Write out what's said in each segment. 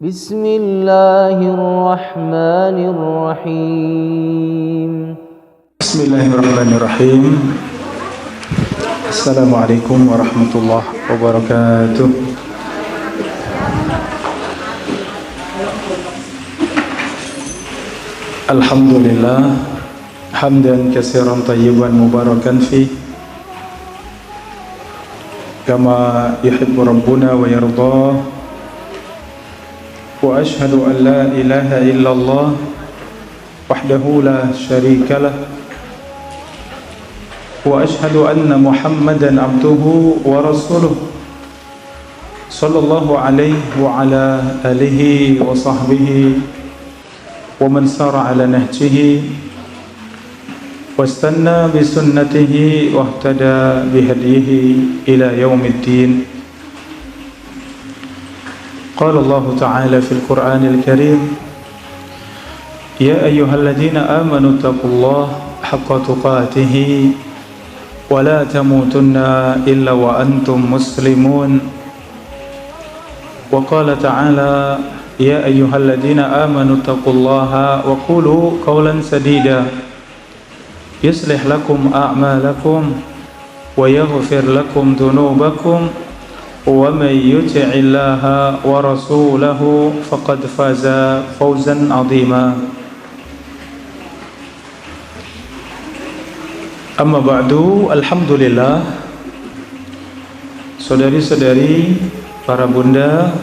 Bismillahirrahmanirrahim. Bismillahirrahmanirrahim. Assalamualaikum warahmatullahi wabarakatuh. Alhamdulillah hamdan katsiran tayyiban mubarakan fi kama yuhibbu rabbuna wa yardah. Wa ashhadu an la ilaha illallah wahdahu la syarika lah. Wa ashhadu anna Muhammadan abduhu wa rasuluh sallallahu alaihi wa ala alihi wa sahbihi wa man sara ala nahjihi wastanna bi sunnatihi wa ihtada bi hadihi ila yaumiddin. Qala Allah Ta'ala fil Qur'anil Karim, ya ayyuhalladzina amanu taqullaha haqqa tuqatih wa la tamutunna illa wa antum muslimun. Wa qala ta'ala, ya ayyuhalladzina amanu taqullaha wa qulu qawlan sadida yuslih lakum a'malakum wa yaghfir lakum dhunubakum wa may yuti'illaha wa rasulahu faqad faza fawzan 'azima. Amma ba'du, alhamdulillah. Saudari-saudari, para bunda,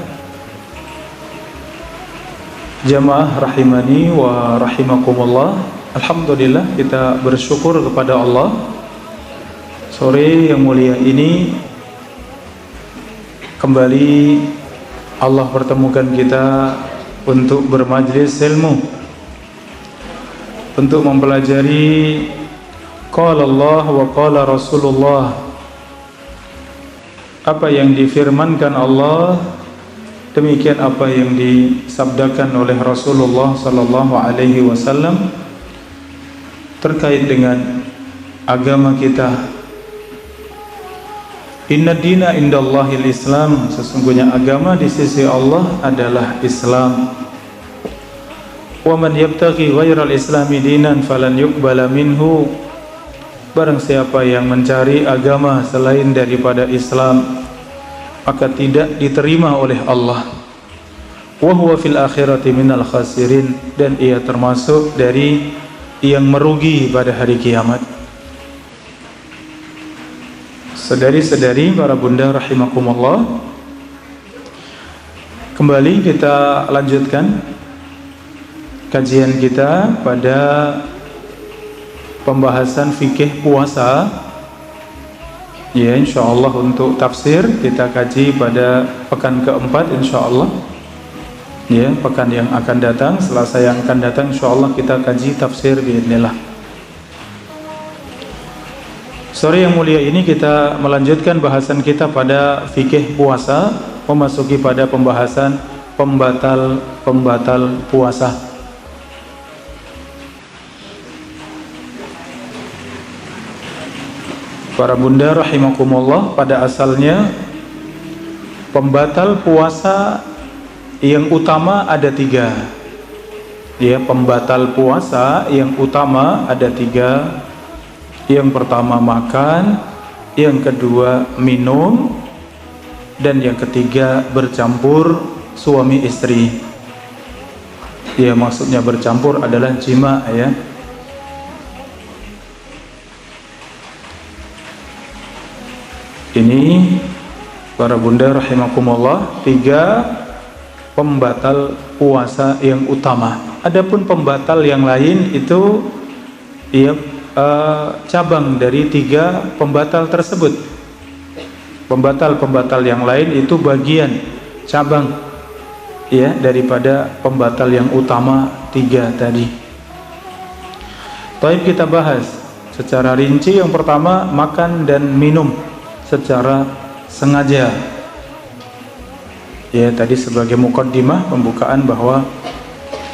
jamaah rahimani wa rahimakumullah. Alhamdulillah, kita bersyukur kepada Allah. Sore yang mulia ini kembali Allah pertemukan kita untuk bermajlis ilmu, untuk mempelajari qala Allah wa qala Rasulullah, apa yang difirmankan Allah, demikian apa yang disabdakan oleh Rasulullah sallallahu alaihi wasallam terkait dengan agama kita. Inna dina indallahil Islam, sesungguhnya agama di sisi Allah adalah Islam. Wa man yabtaghi ghairal islami dinan falan yuqbala minhu, barang siapa yang mencari agama selain daripada Islam maka tidak diterima oleh Allah. Wa huwa fil akhirati minal khasirin, dan ia termasuk dari yang merugi pada hari kiamat. Saudari-saudari, para bunda rahimakumullah, kembali kita lanjutkan kajian kita pada pembahasan fikih puasa. Ya, insyaallah untuk tafsir kita kaji pada pekan keempat insyaallah. Ya, pekan yang akan datang, Selasa yang akan datang insyaallah kita kaji tafsir biidznillah. Sore yang mulia ini kita melanjutkan bahasan kita pada fikih puasa, memasuki pada pembahasan pembatal puasa. Para bunda rahimakumullah, pada asalnya pembatal puasa yang utama ada tiga. Ya, pembatal puasa yang utama ada tiga. Yang pertama makan, yang kedua minum, dan yang ketiga bercampur suami istri. Ya, maksudnya bercampur adalah jima, ya. Ini para bunda rahimakumullah, tiga pembatal puasa yang utama. Adapun pembatal yang lain itu ya cabang dari tiga pembatal tersebut. Pembatal-pembatal yang lain itu bagian cabang ya daripada pembatal yang utama tiga tadi. Baik, kita bahas secara rinci. Yang pertama, makan dan minum secara sengaja. Ya, tadi sebagai muqaddimah pembukaan bahwa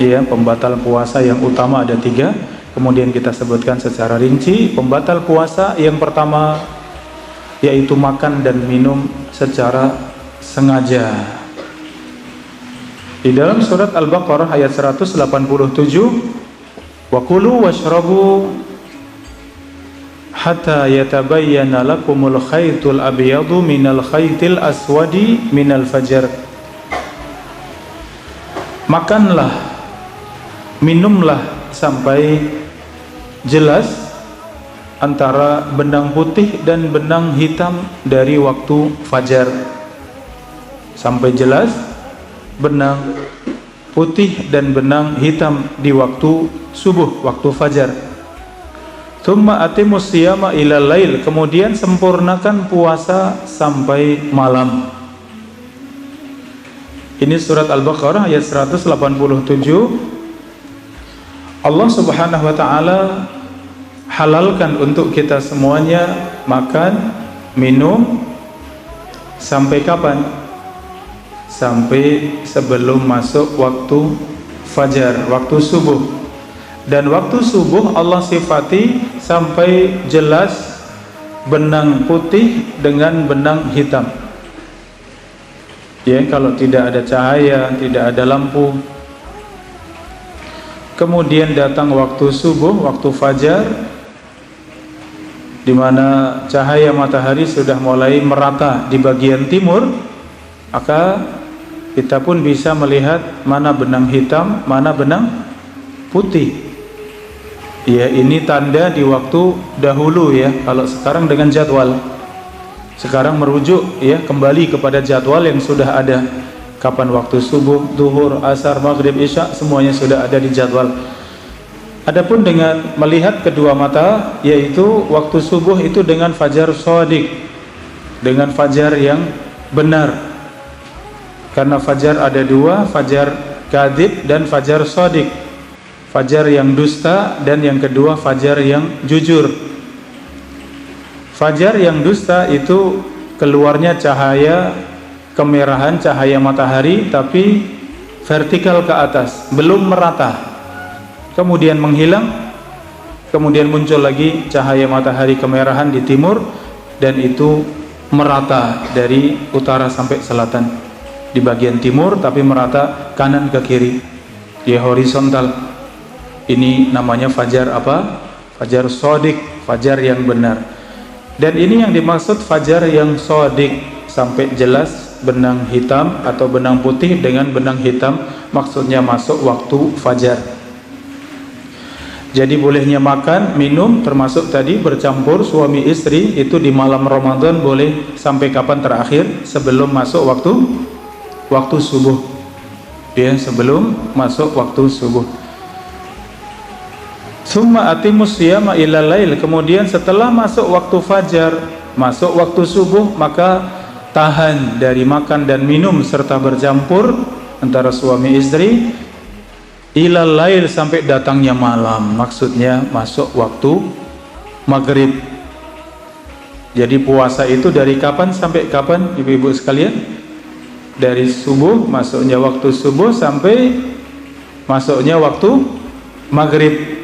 ya pembatal puasa yang utama ada tiga. Kemudian kita sebutkan secara rinci pembatal puasa yang pertama, yaitu makan dan minum secara sengaja. Di dalam surat Al-Baqarah ayat 187, wa kulu washrabu hatta yatabayyana lakumul khaytul abyadu minal khaytil aswadi minal fajr. Makanlah, minumlah sampai jelas antara benang putih dan benang hitam dari waktu fajar. Sampai jelas benang putih dan benang hitam di waktu subuh, waktu fajar. Tsumma atimus siyama ilal lail, kemudian sempurnakan puasa sampai malam. Ini surat Al-Baqarah ayat 187. Allah Subhanahu wa taala halalkan untuk kita semuanya makan, minum sampai kapan? Sampai sebelum masuk waktu fajar, waktu subuh. Dan waktu subuh Allah sifati sampai jelas benang putih dengan benang hitam. Ya, kalau tidak ada cahaya, tidak ada lampu. Kemudian datang waktu subuh, waktu fajar, di mana cahaya matahari sudah mulai merata di bagian timur, maka kita pun bisa melihat mana benang hitam, mana benang putih. Ya, ini tanda di waktu dahulu ya. Kalau sekarang dengan jadwal. Sekarang merujuk ya kembali kepada jadwal yang sudah ada. Kapan waktu subuh, zuhur, asar, maghrib, isya, semuanya sudah ada di jadwal. Adapun dengan melihat kedua mata, yaitu waktu subuh itu dengan fajar shadiq, dengan fajar yang benar. Karena fajar ada dua, fajar kadhib dan fajar shadiq. Fajar yang dusta dan yang kedua fajar yang jujur. Fajar yang dusta itu keluarnya cahaya kemerahan, cahaya matahari, tapi vertikal ke atas, belum merata. Kemudian menghilang, kemudian muncul lagi cahaya matahari kemerahan di timur, dan itu merata dari utara sampai selatan. Di bagian timur tapi merata kanan ke kiri, dia horizontal. Ini namanya fajar apa? Fajar shadiq, fajar yang benar. Dan ini yang dimaksud fajar yang shadiq, sampai jelas benang hitam atau benang putih dengan benang hitam, maksudnya masuk waktu fajar. Jadi bolehnya makan, minum, termasuk tadi bercampur suami istri itu di malam Ramadan boleh sampai kapan terakhir? Sebelum masuk waktu subuh. Ya, sebelum masuk waktu subuh. Summa atimus siyama ilal lail, kemudian setelah masuk waktu fajar, masuk waktu subuh, maka tahan dari makan dan minum serta bercampur antara suami istri ilal lail, sampai datangnya malam, maksudnya masuk waktu maghrib. Jadi puasa itu dari kapan sampai kapan, ibu-ibu sekalian? Dari subuh, masuknya waktu subuh sampai masuknya waktu maghrib.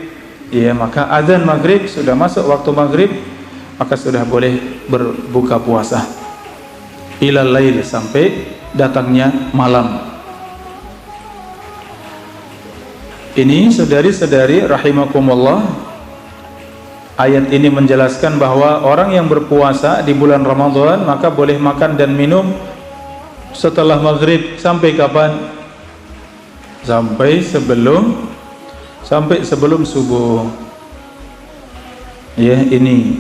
Ya, maka azan maghrib, sudah masuk waktu maghrib, maka sudah boleh berbuka puasa. Ilal lail, sampai datangnya malam. Ini saudari-saudari rahimakumullah, ayat ini menjelaskan bahwa orang yang berpuasa di bulan Ramadan maka boleh makan dan minum setelah maghrib sampai kapan? Sampai sebelum subuh. Ya, ini.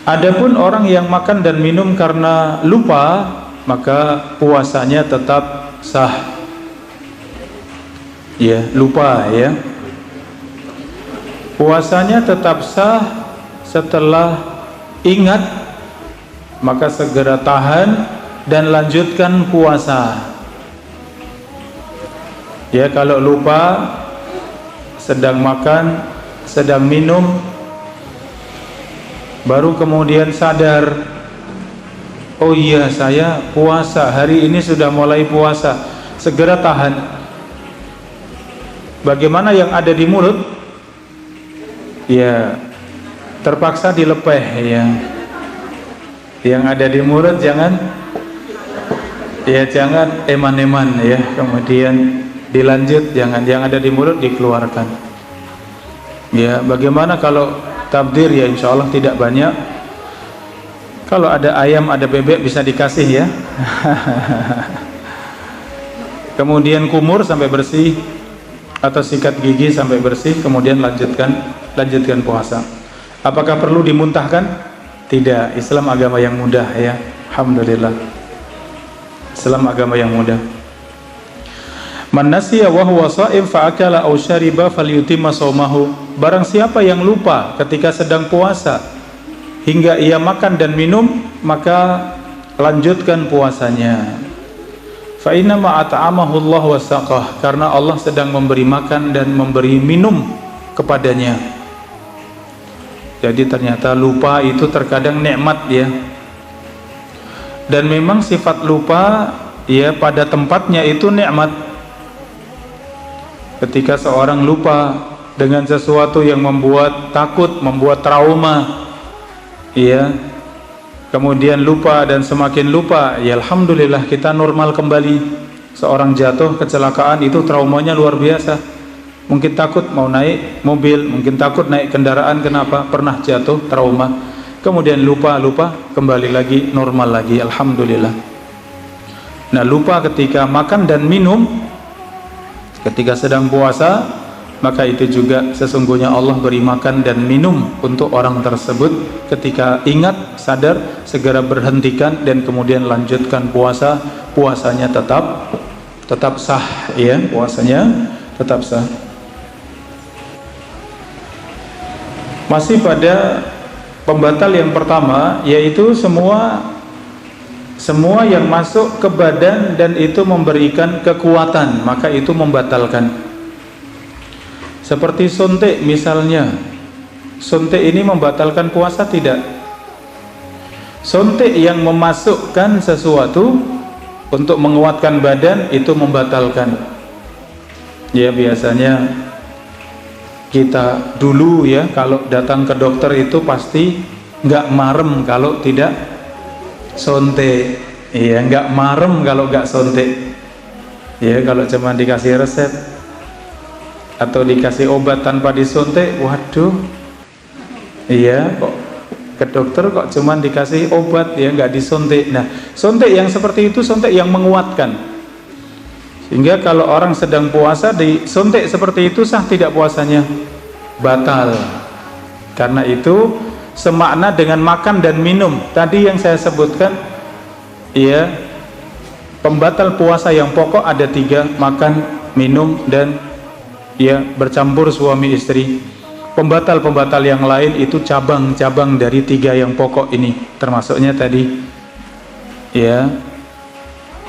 Adapun orang yang makan dan minum karena lupa, maka puasanya tetap sah. Ya, lupa ya. Puasanya tetap sah. Setelah ingat, maka segera tahan dan lanjutkan puasa. Ya, kalau lupa, sedang makan, sedang minum, baru kemudian sadar, oh iya saya puasa, hari ini sudah mulai puasa, segera tahan. Bagaimana yang ada di mulut? Ya, terpaksa dilepeh ya. Yang ada di mulut jangan Ya jangan eman-eman ya, kemudian dilanjut, jangan yang ada di mulut dikeluarkan. Ya, bagaimana kalau tabdir? Ya insya Allah tidak banyak. Kalau ada ayam, ada bebek bisa dikasih ya. Kemudian kumur sampai bersih atau sikat gigi sampai bersih, kemudian lanjutkan puasa. Apakah perlu dimuntahkan? Tidak. Islam agama yang mudah ya. Alhamdulillah. Islam agama yang mudah. Man nasiya wa huwa sha'im fa akala aw syariba falyutimma shaumahu. Barang siapa yang lupa ketika sedang puasa hingga ia makan dan minum, maka lanjutkan puasanya. Fa inna ma at'amahu Allah wa saqah, karena Allah sedang memberi makan dan memberi minum kepadanya. Jadi ternyata lupa itu terkadang nikmat ya. Dan memang sifat lupa ya pada tempatnya itu nikmat. Ketika seorang lupa dengan sesuatu yang membuat takut, membuat trauma, ya, kemudian lupa dan semakin lupa, ya alhamdulillah kita normal kembali. Seorang jatuh kecelakaan itu traumanya luar biasa. Mungkin takut mau naik mobil, mungkin takut naik kendaraan, kenapa? Pernah jatuh, trauma. Kemudian lupa kembali lagi normal lagi, alhamdulillah. Nah, lupa ketika makan dan minum, ketika sedang puasa, maka itu juga sesungguhnya Allah beri makan dan minum untuk orang tersebut. Ketika ingat, sadar, segera berhentikan dan kemudian lanjutkan puasa. Puasanya tetap sah ya, puasanya tetap sah. Masih pada pembatal yang pertama, yaitu semua yang masuk ke badan dan itu memberikan kekuatan, maka itu membatalkan. Seperti suntik misalnya. Suntik ini membatalkan puasa tidak? Suntik yang memasukkan sesuatu untuk menguatkan badan itu membatalkan. Ya biasanya kita dulu ya kalau datang ke dokter itu pasti nggak marem kalau tidak suntik. Iya, nggak marem kalau nggak suntik. Ya kalau cuma dikasih resep atau dikasih obat tanpa disuntik, waduh, iya kok ke dokter kok cuma dikasih obat ya nggak disuntik. Nah, suntik yang seperti itu suntik yang menguatkan, sehingga kalau orang sedang puasa disuntik seperti itu sah tidak puasanya? Batal. Karena itu semakna dengan makan dan minum tadi yang saya sebutkan ya. Pembatal puasa yang pokok ada 3, makan, minum, dan ya bercampur suami istri. Pembatal-pembatal yang lain itu cabang-cabang dari 3 yang pokok ini, termasuknya tadi ya.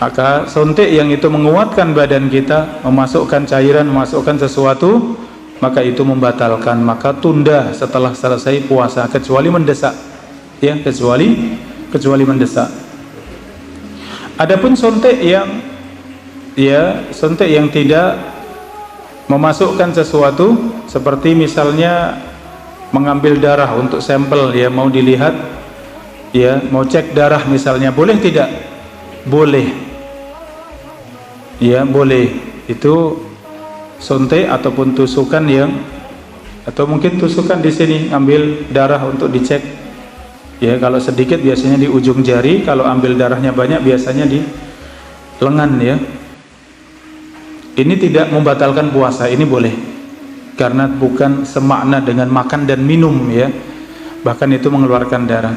Maka suntik yang itu menguatkan badan kita, memasukkan cairan, memasukkan sesuatu, maka itu membatalkan. Maka tunda setelah selesai puasa, kecuali mendesak ya, kecuali mendesak. Adapun suntik yang tidak memasukkan sesuatu, seperti misalnya mengambil darah untuk sampel ya, mau dilihat ya, mau cek darah misalnya, boleh tidak? Boleh ya, boleh. Itu suntik ataupun tusukan atau mungkin tusukan di sini, ambil darah untuk dicek ya. Kalau sedikit biasanya di ujung jari, kalau ambil darahnya banyak biasanya di lengan ya. Ini tidak membatalkan puasa, ini boleh, karena bukan semakna dengan makan dan minum ya, bahkan itu mengeluarkan darah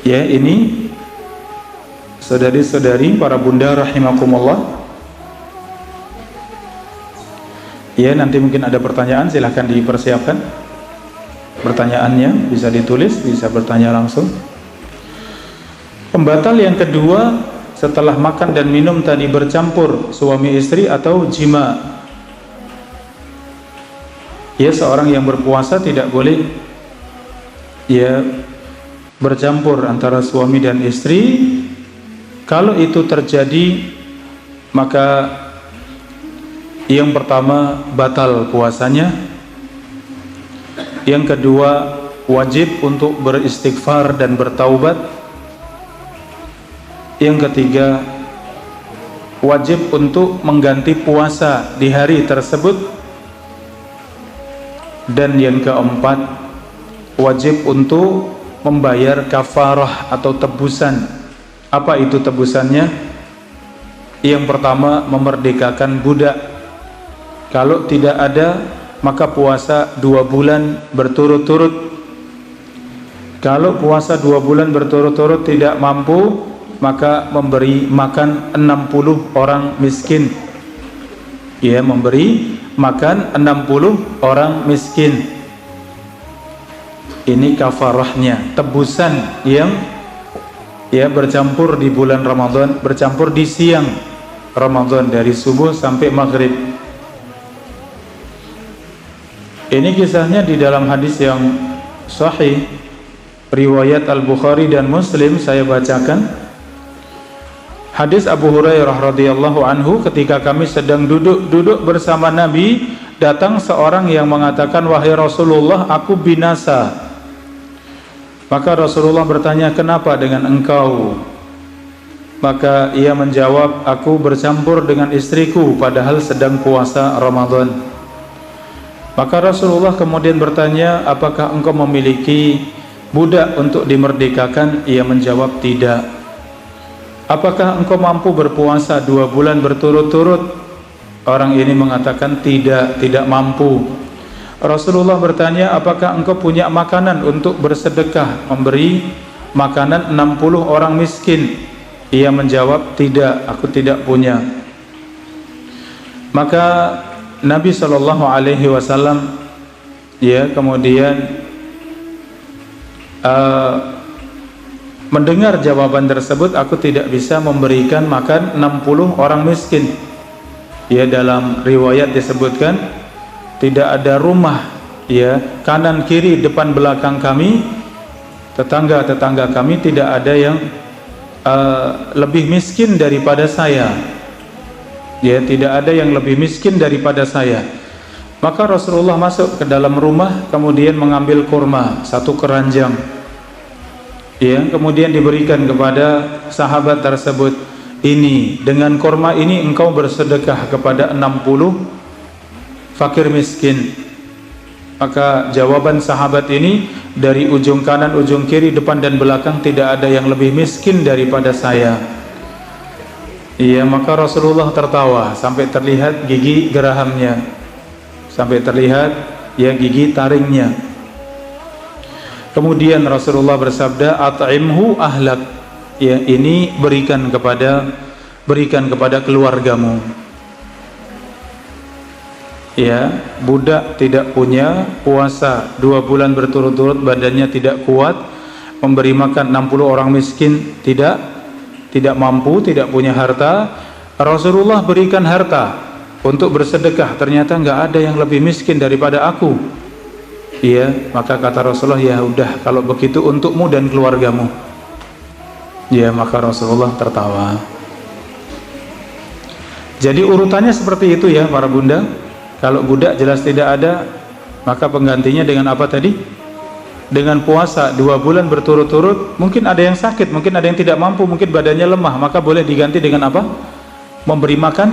ya. Ini saudari-saudari, para bunda rahimakumullah ya. Nanti mungkin ada pertanyaan, silahkan dipersiapkan pertanyaannya, bisa ditulis, bisa bertanya langsung. Pembatal yang kedua setelah makan dan minum tadi, bercampur suami istri atau jima ya. Seorang yang berpuasa tidak boleh ya bercampur antara suami dan istri. Kalau itu terjadi, maka yang pertama batal puasanya. Yang kedua, wajib untuk beristighfar dan bertaubat. Yang ketiga, wajib untuk mengganti puasa di hari tersebut. Dan yang keempat, wajib untuk membayar kafarah atau tebusan. Apa itu tebusannya? Yang pertama, memerdekakan budak. Kalau tidak ada, maka puasa 2 bulan berturut-turut. Kalau puasa 2 bulan berturut-turut tidak mampu, maka memberi makan 60 orang miskin. Ya, memberi makan 60 orang miskin. Ini kafarahnya, tebusan yang bercampur di bulan Ramadan, bercampur di siang Ramadan dari subuh sampai maghrib. Ini kisahnya di dalam hadis yang sahih riwayat Al-Bukhari dan Muslim. Saya bacakan hadis Abu Hurairah radhiyallahu anhu. Ketika kami sedang duduk bersama Nabi, datang seorang yang mengatakan, "Wahai Rasulullah, aku binasa." Maka Rasulullah bertanya, "Kenapa dengan engkau?" Maka ia menjawab, "Aku bercampur dengan istriku padahal sedang puasa Ramadan." Maka Rasulullah kemudian bertanya, "Apakah engkau memiliki budak untuk dimerdekakan?" Ia menjawab, "Tidak." "Apakah engkau mampu berpuasa 2 bulan berturut-turut?" Orang ini mengatakan, tidak mampu. Rasulullah bertanya, "Apakah engkau punya makanan untuk bersedekah, memberi makanan 60 orang miskin?" Ia menjawab, "Tidak, aku tidak punya." Maka Nabi SAW kemudian mendengar jawaban tersebut, "Aku tidak bisa memberikan makan 60 orang miskin." Dalam riwayat disebutkan, tidak ada rumah kanan kiri depan belakang kami, tetangga kami tidak ada yang lebih miskin daripada saya. Tidak ada yang lebih miskin daripada saya. Maka Rasulullah masuk ke dalam rumah, kemudian mengambil kurma 1 keranjang, kemudian diberikan kepada sahabat tersebut. "Ini, dengan kurma ini engkau bersedekah kepada 60 fakir miskin." Maka jawaban sahabat ini, "Dari ujung kanan, ujung kiri, depan dan belakang tidak ada yang lebih miskin daripada saya." Maka Rasulullah tertawa sampai terlihat gigi gerahamnya, sampai terlihat gigi taringnya. Kemudian Rasulullah bersabda, "At'imhu ahlak." Ini berikan kepada keluargamu. Budak tidak punya, puasa 2 bulan berturut-turut, badannya tidak kuat, memberi makan 60 orang miskin, tidak mampu, tidak punya harta. Rasulullah berikan harta untuk bersedekah, ternyata nggak ada yang lebih miskin daripada aku. Maka kata Rasulullah, "Ya udah, kalau begitu untukmu dan keluargamu." Maka Rasulullah tertawa. Jadi urutannya seperti itu ya para bunda. Kalau budak jelas tidak ada, maka penggantinya dengan apa tadi? Dengan puasa 2 bulan berturut-turut. Mungkin ada yang sakit, mungkin ada yang tidak mampu, mungkin badannya lemah, maka boleh diganti dengan apa? Memberi makan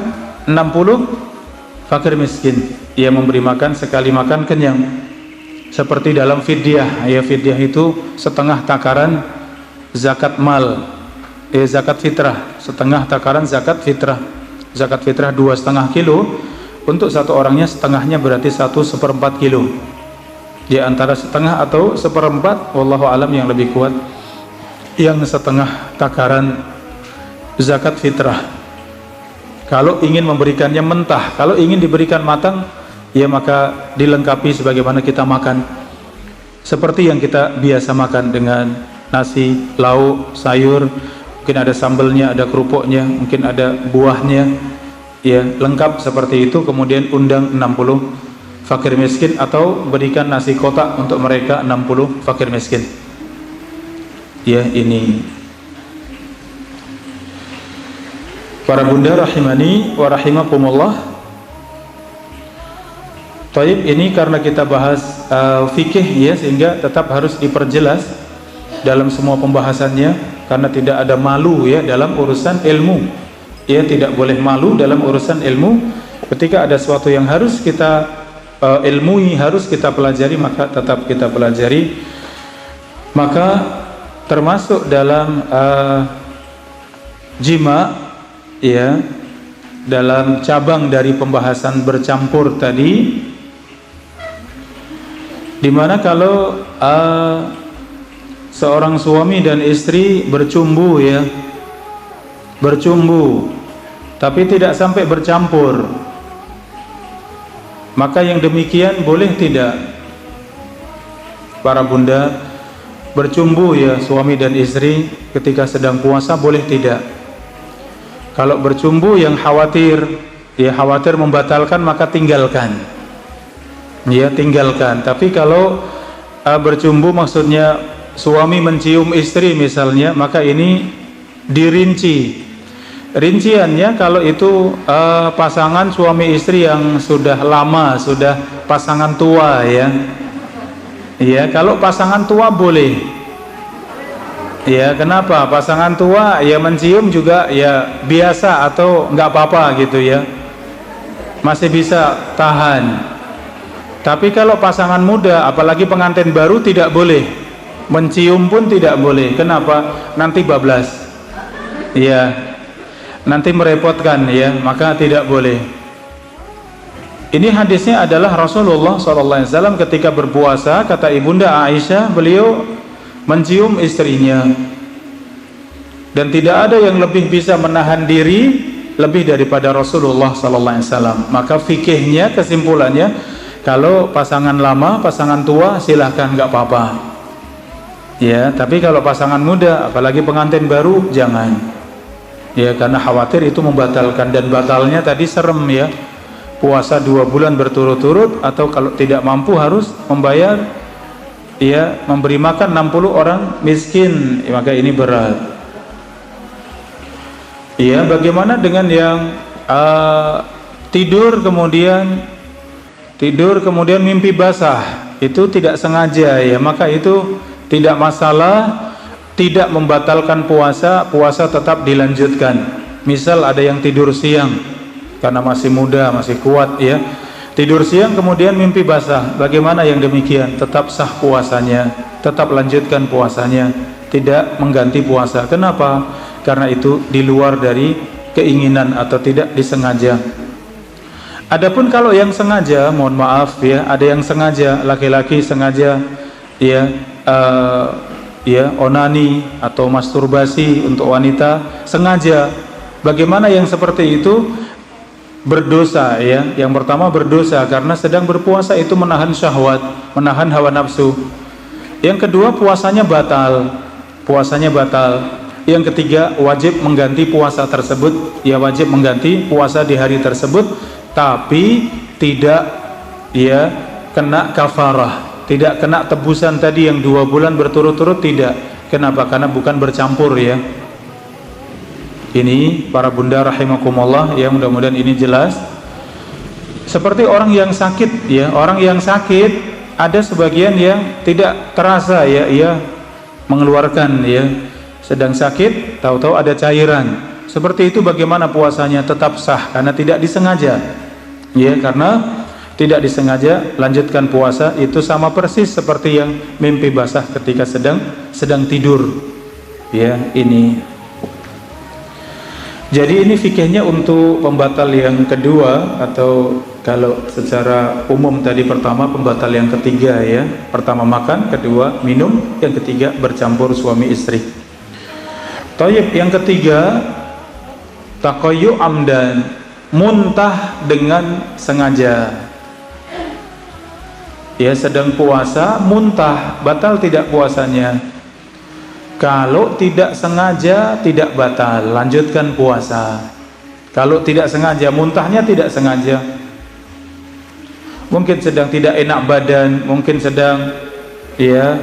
60 fakir miskin. Memberi makan sekali makan kenyang. Seperti dalam fidyah. Fidyah itu setengah takaran zakat mal, zakat fitrah, setengah takaran zakat fitrah. Zakat fitrah 2,5 kilo, untuk satu orangnya setengahnya berarti 1/4 kilo. Di antara setengah atau 1/4, wallahu alam yang lebih kuat yang setengah takaran zakat fitrah. Kalau ingin memberikannya mentah, kalau ingin diberikan matang, maka dilengkapi sebagaimana kita makan, seperti yang kita biasa makan dengan nasi, lauk, sayur, mungkin ada sambelnya, ada kerupuknya, mungkin ada buahnya, lengkap seperti itu. Kemudian undang 60 fakir miskin, atau berikan nasi kotak untuk mereka 60 fakir miskin. Ini para bunda rahimani wa rahimakumullah. Taib, ini karena kita bahas fikih sehingga tetap harus diperjelas dalam semua pembahasannya. karena tidak ada malu ya dalam urusan ilmu. Ya, tidak boleh malu dalam urusan ilmu. Ketika ada sesuatu yang harus kita ilmui, harus kita pelajari, maka tetap kita pelajari. Maka termasuk dalam jima ya, dalam cabang dari pembahasan bercampur tadi, dimana kalau seorang suami dan istri bercumbu ya, bercumbu tapi tidak sampai bercampur, maka yang demikian boleh tidak para bunda bercumbu ya, suami dan istri ketika sedang puasa, boleh tidak? Kalau bercumbu yang khawatir ya, khawatir membatalkan, maka tinggalkan ya, tinggalkan. Tapi kalau bercumbu maksudnya suami mencium istri misalnya, maka ini dirinci. Rinciannya kalau itu pasangan suami istri yang sudah lama, sudah pasangan tua ya. Ya, kalau pasangan tua boleh. Ya, kenapa? Pasangan tua ya mencium juga ya biasa atau nggak apa-apa gitu ya, masih bisa tahan. Tapi kalau pasangan muda, apalagi pengantin baru, tidak boleh mencium, pun tidak boleh. Kenapa? Nanti bablas ya, nanti merepotkan ya, maka tidak boleh. Ini hadisnya adalah Rasulullah SAW ketika berpuasa, kata ibunda Aisyah, beliau mencium istrinya, dan tidak ada yang lebih bisa menahan diri lebih daripada Rasulullah SAW. Maka fikihnya, kesimpulannya, kalau pasangan lama, pasangan tua, silahkan, nggak apa-apa ya. Tapi kalau pasangan muda, apalagi pengantin baru, jangan ya, karena khawatir itu membatalkan. Dan batalnya tadi serem ya, puasa 2 bulan berturut-turut, atau kalau tidak mampu harus membayar ya, memberi makan 60 orang miskin, maka ini berat. Ya, bagaimana dengan yang tidur kemudian mimpi basah, itu tidak sengaja ya, maka itu tidak masalah, tidak membatalkan puasa, puasa tetap dilanjutkan. Misal ada yang tidur siang karena masih muda, masih kuat ya, tidur siang kemudian mimpi basah, bagaimana yang demikian? Tetap sah puasanya, tetap lanjutkan puasanya, tidak mengganti puasa. Kenapa? Karena itu di luar dari keinginan atau tidak disengaja. Adapun kalau yang sengaja, mohon maaf ya, ada yang sengaja, laki-laki sengaja ya, onani atau masturbasi untuk wanita, sengaja. Bagaimana yang seperti itu? Berdosa ya. Yang pertama berdosa karena sedang berpuasa itu menahan syahwat, menahan hawa nafsu. Yang kedua puasanya batal, puasanya batal. Yang ketiga wajib mengganti puasa tersebut, ya wajib mengganti puasa di hari tersebut, tapi tidak ya kena kafarah, tidak kena tebusan tadi yang 2 bulan berturut-turut, tidak. Kenapa? Karena bukan bercampur ya. Ini para bunda rahimakumullah ya, mudah-mudahan ini jelas. Seperti orang yang sakit ya, orang yang sakit ada sebagian yang tidak terasa ya, ia mengeluarkan ya, sedang sakit tahu-tahu ada cairan. Seperti itu bagaimana puasanya? Tetap sah karena tidak disengaja. Ya, karena tidak disengaja, lanjutkan puasa. Itu sama persis seperti yang mimpi basah ketika sedang tidur. Ya, ini. Jadi ini fikihnya untuk pembatal yang kedua, atau kalau secara umum tadi pertama, pembatal yang ketiga ya. Pertama makan, kedua minum, yang ketiga bercampur suami istri. Thayyib, yang ketiga taqayyu amdan, muntah dengan sengaja. Ya, sedang puasa muntah, batal tidak puasanya? Kalau tidak sengaja tidak batal, lanjutkan puasa. Kalau tidak sengaja, muntahnya tidak sengaja, mungkin sedang tidak enak badan, mungkin sedang ya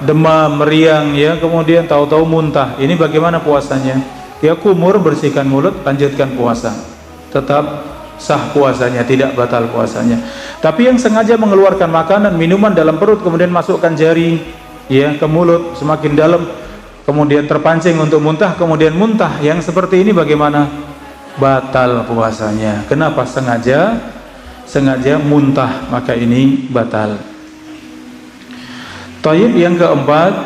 demam, meriang ya, kemudian tahu-tahu muntah, ini bagaimana puasanya? Ya kumur, bersihkan mulut, lanjutkan puasa, tetap sah puasanya, tidak batal puasanya. Tapi yang sengaja mengeluarkan makanan, minuman dalam perut, kemudian masukkan jari ya ke mulut semakin dalam, kemudian terpancing untuk muntah, kemudian muntah, yang seperti ini bagaimana? Batal puasanya. Kenapa? Sengaja muntah, maka ini batal. Thayyib, yang keempat,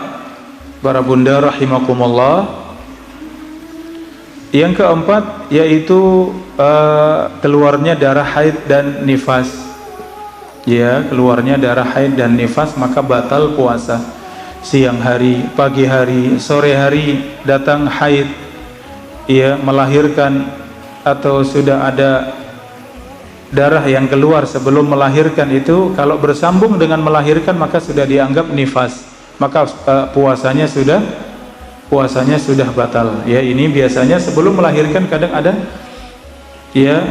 para bunda rahimakumullah, yang keempat yaitu keluarnya darah haid dan nifas. Ya, keluarnya darah haid dan nifas, maka batal puasa. Siang hari, pagi hari, sore hari datang haid, ya, melahirkan, atau sudah ada darah yang keluar sebelum melahirkan, itu kalau bersambung dengan melahirkan maka sudah dianggap nifas, maka puasanya sudah batal. Ya, ini biasanya sebelum melahirkan kadang ada ya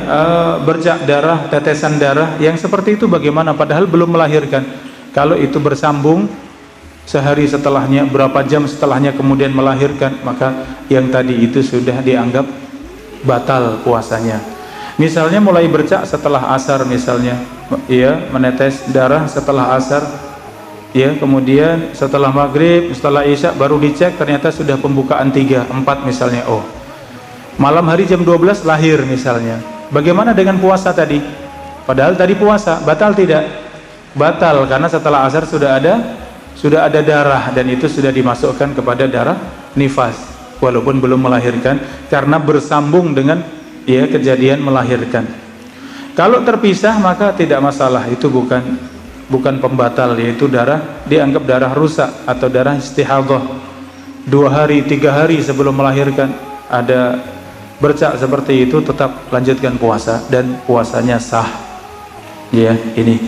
bercak darah, tetesan darah yang seperti itu. Bagaimana padahal belum melahirkan? Kalau itu bersambung sehari setelahnya, berapa jam setelahnya kemudian melahirkan, maka yang tadi itu sudah dianggap batal puasanya. Misalnya mulai bercak setelah asar misalnya, ya, menetes darah setelah asar, ya, kemudian setelah maghrib, setelah isya baru dicek ternyata sudah pembukaan 3, 4 misalnya. Oh, malam hari jam 12 lahir misalnya. Bagaimana dengan puasa tadi? Padahal tadi puasa, batal tidak? Batal, karena setelah asar sudah ada darah, dan itu sudah dimasukkan kepada darah nifas walaupun belum melahirkan, karena bersambung dengan ya kejadian melahirkan. Kalau terpisah maka tidak masalah, itu bukan pembatal, yaitu darah dianggap darah rusak atau darah istihadhah. 2 hari 3 hari sebelum melahirkan ada bercak seperti itu, tetap lanjutkan puasa dan puasanya sah. Ya, ini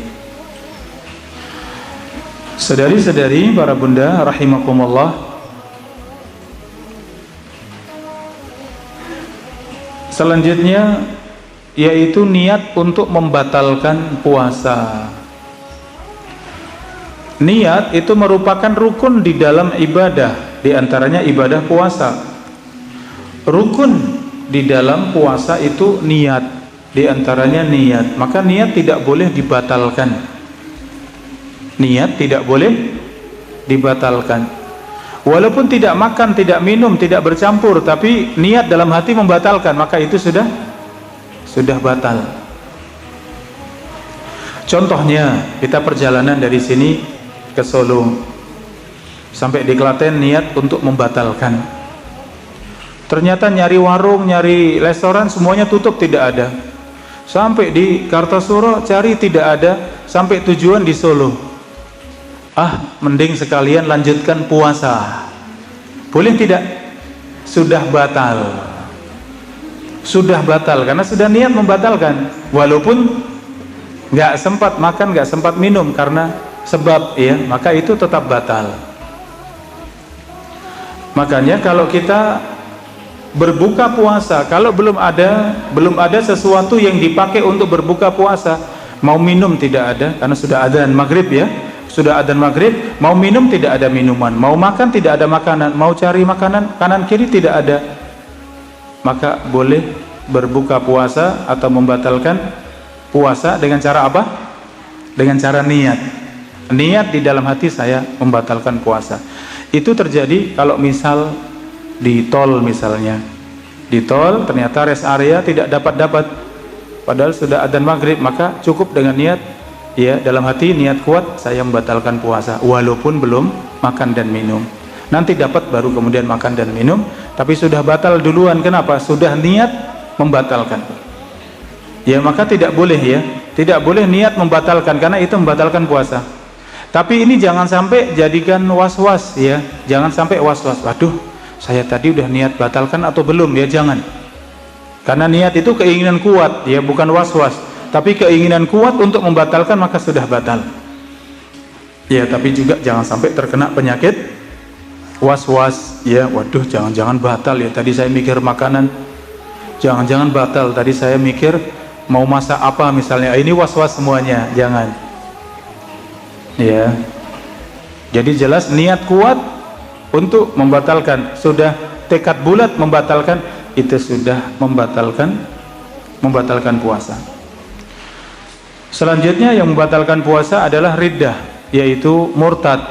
saudari-saudari, para bunda rahimakumullah, selanjutnya yaitu niat untuk membatalkan puasa. Niat itu merupakan rukun di dalam ibadah, di antaranya ibadah puasa. Rukun di dalam puasa itu niat, di antaranya niat. Maka niat tidak boleh dibatalkan. Niat tidak boleh dibatalkan. Walaupun tidak makan, tidak minum, tidak bercampur, tapi niat dalam hati membatalkan, maka itu sudah batal. Contohnya, kita perjalanan dari sini ke Solo, sampai di Klaten niat untuk membatalkan. Ternyata nyari warung, nyari restoran, semuanya tutup, tidak ada. Sampai di Kartosuro cari, tidak ada. Sampai tujuan di Solo. Mending sekalian lanjutkan puasa. Boleh tidak? Sudah batal. Sudah batal karena sudah niat membatalkan. Walaupun nggak sempat makan, nggak sempat minum karena sebab, ya, maka itu tetap batal. Makanya kalau kita berbuka puasa, kalau belum ada sesuatu yang dipakai untuk berbuka puasa, mau minum tidak ada karena sudah adzan maghrib, ya. Sudah adzan maghrib, mau minum tidak ada minuman, mau makan tidak ada makanan, mau cari makanan kanan kiri tidak ada, maka boleh berbuka puasa atau membatalkan puasa dengan cara apa? Dengan cara niat. Niat di dalam hati, saya membatalkan puasa. Itu terjadi kalau misal di tol misalnya, di tol ternyata rest area tidak dapat padahal sudah adzan maghrib, maka cukup dengan niat, ya, dalam hati niat kuat, saya membatalkan puasa walaupun belum makan dan minum. Nanti dapat baru kemudian makan dan minum, tapi sudah batal duluan. Kenapa? Sudah niat membatalkan. Ya, maka tidak boleh, ya, tidak boleh niat membatalkan, karena itu membatalkan puasa. Tapi ini jangan sampai jadikan was-was, ya. Jangan sampai was-was, waduh, saya tadi udah niat batalkan atau belum, ya, jangan. Karena niat itu keinginan kuat, ya, bukan was-was. Tapi keinginan kuat untuk membatalkan, maka sudah batal. Ya, tapi juga jangan sampai terkena penyakit was-was, ya, waduh, jangan-jangan batal, ya, tadi saya mikir makanan, jangan-jangan batal, tadi saya mikir mau masak apa misalnya, ini was-was semuanya, jangan. Ya, jadi jelas niat kuat untuk membatalkan, sudah tekad bulat membatalkan, itu sudah membatalkan puasa. Selanjutnya yang membatalkan puasa adalah riddah, yaitu murtad.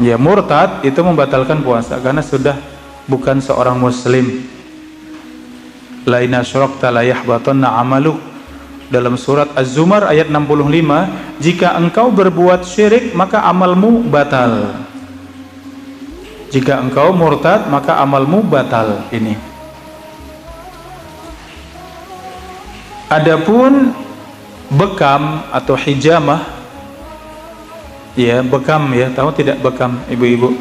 Ya, murtad itu membatalkan puasa karena sudah bukan seorang muslim. La in asyrakta la yahbatanna 'amaluk. Dalam surat Az-Zumar ayat 65, jika engkau berbuat syirik maka amalmu batal. Jika engkau murtad maka amalmu batal. Ini. Adapun bekam atau hijamah, ya bekam, ya tahu tidak bekam ibu-ibu?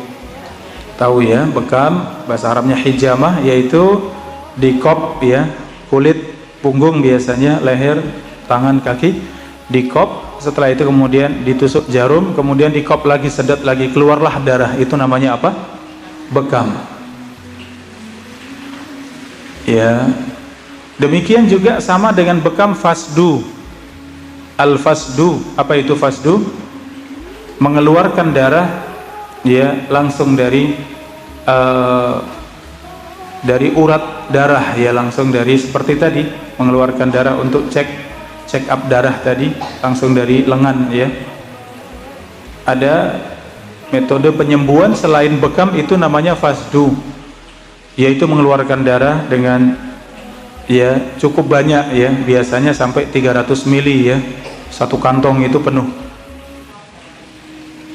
Tahu ya, bekam bahasa Arabnya hijamah, yaitu dikop ya, kulit punggung biasanya, leher, tangan, kaki dikop, setelah itu kemudian ditusuk jarum, kemudian dikop lagi, sedot lagi, keluarlah darah, itu namanya apa? Bekam. Ya, demikian juga sama dengan bekam fasdu. Al-fasdu, apa itu fasdu? Mengeluarkan darah ya langsung dari urat darah, ya langsung dari, seperti tadi mengeluarkan darah untuk check up darah tadi langsung dari lengan ya. Ada metode penyembuhan selain bekam, itu namanya fasdu, yaitu mengeluarkan darah dengan ya cukup banyak ya, biasanya sampai 300 mili ya, satu kantong itu penuh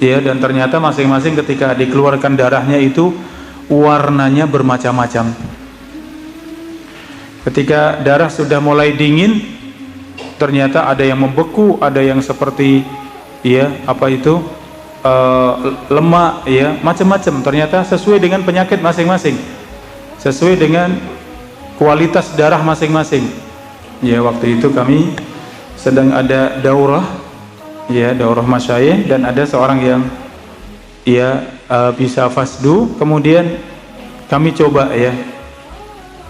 ya. Dan ternyata masing-masing ketika dikeluarkan darahnya itu warnanya bermacam-macam. Ketika darah sudah mulai dingin, ternyata ada yang membeku, ada yang seperti ya apa itu lemak ya, macam-macam. Ternyata sesuai dengan penyakit masing-masing, sesuai dengan kualitas darah masing-masing. Ya, waktu itu kami sedang ada daurah ya, daurah masyayikh, dan ada seorang yang ya bisa fasdu, kemudian kami coba ya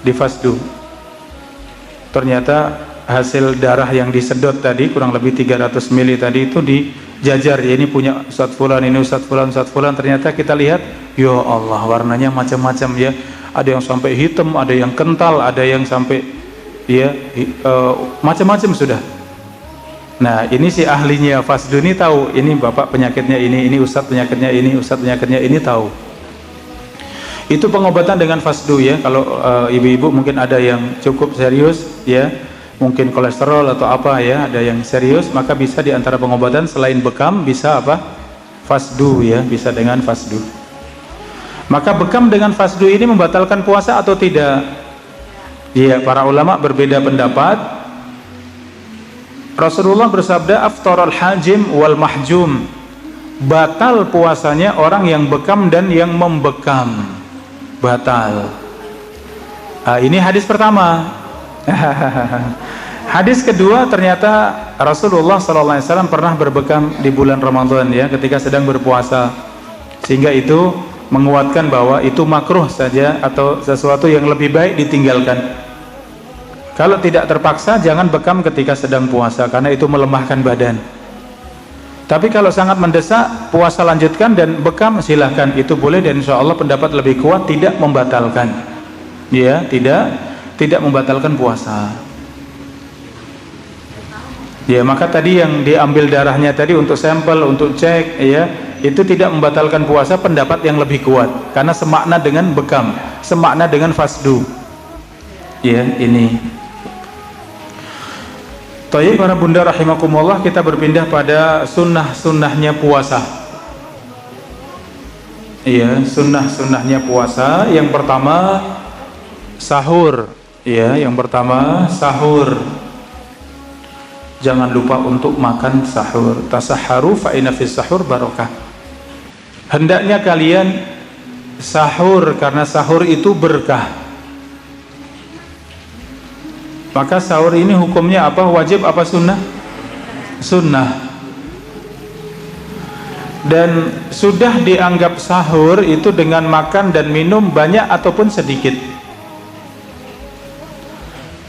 di fasdu. Ternyata hasil darah yang disedot tadi kurang lebih 300 mili tadi itu dijajar ya, ini punya Ustadz Fulan, ini Ustadz Fulan, Ustadz Fulan. Ternyata kita lihat, ya Allah, warnanya macam-macam ya, ada yang sampai hitam, ada yang kental, ada yang sampai ya macam-macam sudah. Nah, ini si ahlinya fasdu ini tahu, ini bapak penyakitnya ini ustadz penyakitnya ini, ustadz penyakitnya ini, tahu. Itu pengobatan dengan fasdu ya. Kalau ibu-ibu mungkin ada yang cukup serius ya, mungkin kolesterol atau apa ya, ada yang serius, maka bisa diantara pengobatan selain bekam bisa apa? Fasdu ya, bisa dengan fasdu. Maka bekam dengan fasdu ini membatalkan puasa atau tidak? Ya, para ulama berbeda pendapat. Rasulullah bersabda, aftaral hajim wal mahjum, batal puasanya orang yang bekam dan yang membekam, batal. Ini hadis pertama. Hadis kedua, ternyata Rasulullah SAW pernah berbekam di bulan Ramadan ya, ketika sedang berpuasa, sehingga itu menguatkan bahwa itu makruh saja atau sesuatu yang lebih baik ditinggalkan. Kalau tidak terpaksa, jangan bekam ketika sedang puasa, karena itu melemahkan badan. Tapi kalau sangat mendesak, puasa lanjutkan, dan bekam silahkan, itu boleh, dan insya Allah pendapat lebih kuat tidak membatalkan ya, tidak membatalkan puasa ya. Maka tadi yang diambil darahnya tadi untuk sampel, untuk cek ya, itu tidak membatalkan puasa, pendapat yang lebih kuat, karena semakna dengan bekam, semakna dengan fasdu ya. Ini Tayyib, para bunda rahimakumullah, kita berpindah pada sunnah-sunnahnya puasa. Iya, sunnah-sunnahnya puasa. Yang pertama sahur. Ya, yang pertama sahur. Jangan lupa untuk makan sahur. Tasahharu fa inna fis sahur barakah. Hendaknya kalian sahur, karena sahur itu berkah. Maka sahur ini hukumnya apa? Wajib apa sunnah? Sunnah. Dan sudah dianggap sahur itu dengan makan dan minum banyak ataupun sedikit.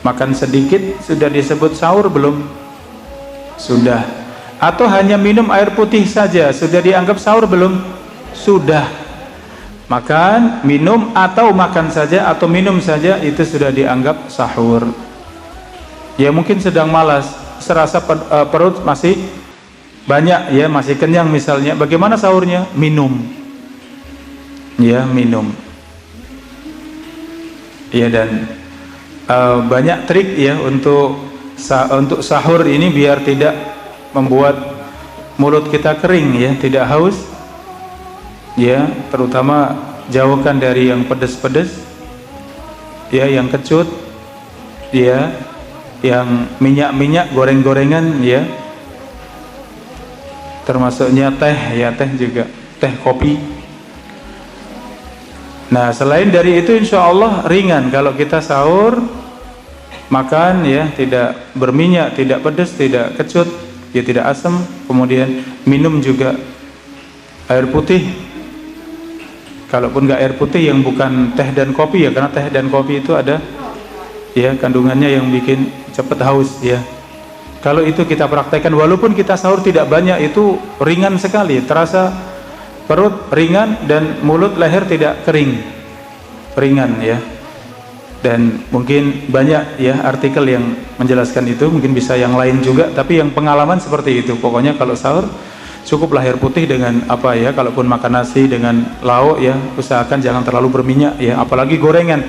Makan sedikit sudah disebut sahur belum? Sudah. Atau hanya minum air putih saja sudah dianggap sahur belum? Sudah. Makan, minum, atau makan saja atau minum saja itu sudah dianggap sahur. Ya, mungkin sedang malas, serasa perut masih banyak ya, masih kenyang misalnya. Bagaimana sahurnya? Minum ya minum. Ya, dan banyak trik ya untuk sahur ini biar tidak membuat mulut kita kering ya, tidak haus. Ya, terutama jauhkan dari yang pedas-pedas. Ya, yang kecut. Ya, yang minyak-minyak, goreng-gorengan ya. Termasuknya teh ya, teh juga, teh kopi. Nah, selain dari itu insya Allah ringan kalau kita sahur, makan ya tidak berminyak, tidak pedas, tidak kecut, ya tidak asam. Kemudian minum juga air putih. Kalaupun nggak air putih yang bukan teh dan kopi ya, karena teh dan kopi itu ada ya kandungannya yang bikin cepat haus ya. Kalau itu kita praktekkan, walaupun kita sahur tidak banyak, itu ringan sekali, terasa perut ringan dan mulut leher tidak kering, ringan ya. Dan mungkin banyak ya artikel yang menjelaskan itu, mungkin bisa yang lain juga, tapi yang pengalaman seperti itu. Pokoknya kalau sahur cukup air putih dengan apa ya, kalaupun makan nasi dengan lauk ya, usahakan jangan terlalu berminyak ya, apalagi gorengan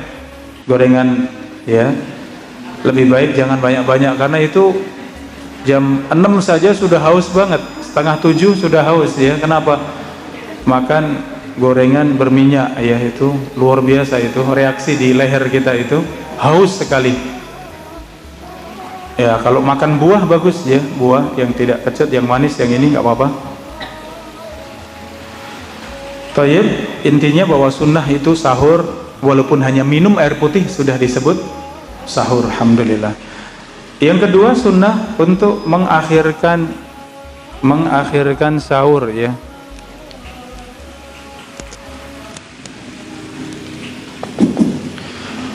ya, lebih baik jangan banyak-banyak, karena itu jam 6 saja sudah haus banget, setengah 7 sudah haus ya. Kenapa? Makan gorengan berminyak ya, itu luar biasa, itu reaksi di leher kita itu haus sekali ya. Kalau makan buah bagus ya, buah yang tidak kecut, yang manis, yang ini nggak apa-apa. Tayyib, intinya bahwa sunnah itu sahur, walaupun hanya minum air putih sudah disebut sahur, alhamdulillah. Yang kedua, sunnah untuk mengakhirkan sahur ya.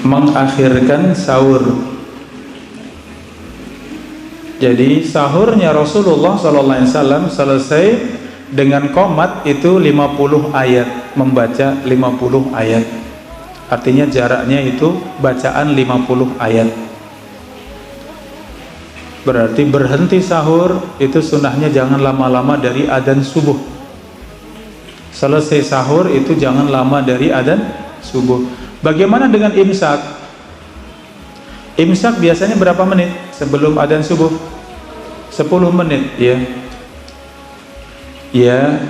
Mengakhirkan sahur. Jadi sahurnya Rasulullah SAW selesai dengan qomat itu 50 ayat, membaca 50 ayat. Artinya jaraknya itu bacaan 50 ayat. Berarti berhenti sahur itu sunnahnya jangan lama-lama dari adzan subuh. Selesai sahur itu jangan lama dari adzan subuh. Bagaimana dengan imsak? Imsak biasanya berapa menit sebelum adzan subuh? 10 menit ya. Ya,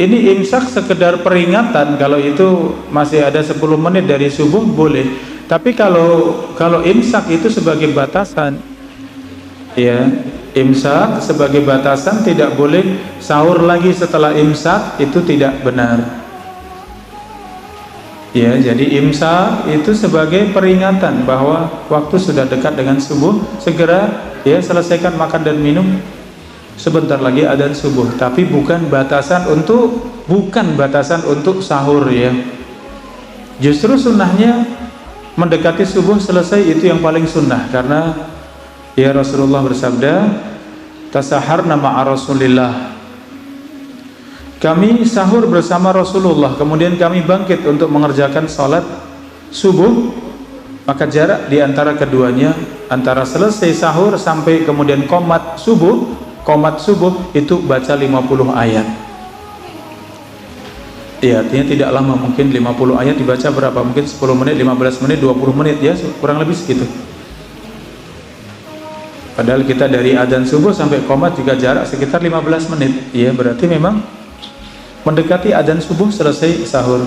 ini imsak sekedar peringatan. Kalau itu masih ada 10 menit dari subuh boleh. Tapi kalau imsak itu sebagai batasan, ya, imsak sebagai batasan, tidak boleh sahur lagi setelah imsak, itu tidak benar. Ya, jadi imsak itu sebagai peringatan bahwa waktu sudah dekat dengan subuh, segera ya selesaikan makan dan minum, sebentar lagi adzan subuh. Tapi bukan batasan untuk sahur ya. Justru sunnahnya mendekati subuh selesai, itu yang paling sunnah, karena ya Rasulullah bersabda, tasaharna ma'a Rasulillah, kami sahur bersama Rasulullah, kemudian kami bangkit untuk mengerjakan salat subuh, maka jarak di antara keduanya, antara selesai sahur sampai kemudian qomat subuh itu baca 50 ayat. Ya, artinya tidak lama, mungkin 50 ayat dibaca berapa? Mungkin 10 menit, 15 menit, 20 menit ya, kurang lebih segitu. Padahal kita dari adzan subuh sampai qomat juga jarak sekitar 15 menit. Ya, berarti memang mendekati adzan subuh selesai sahur.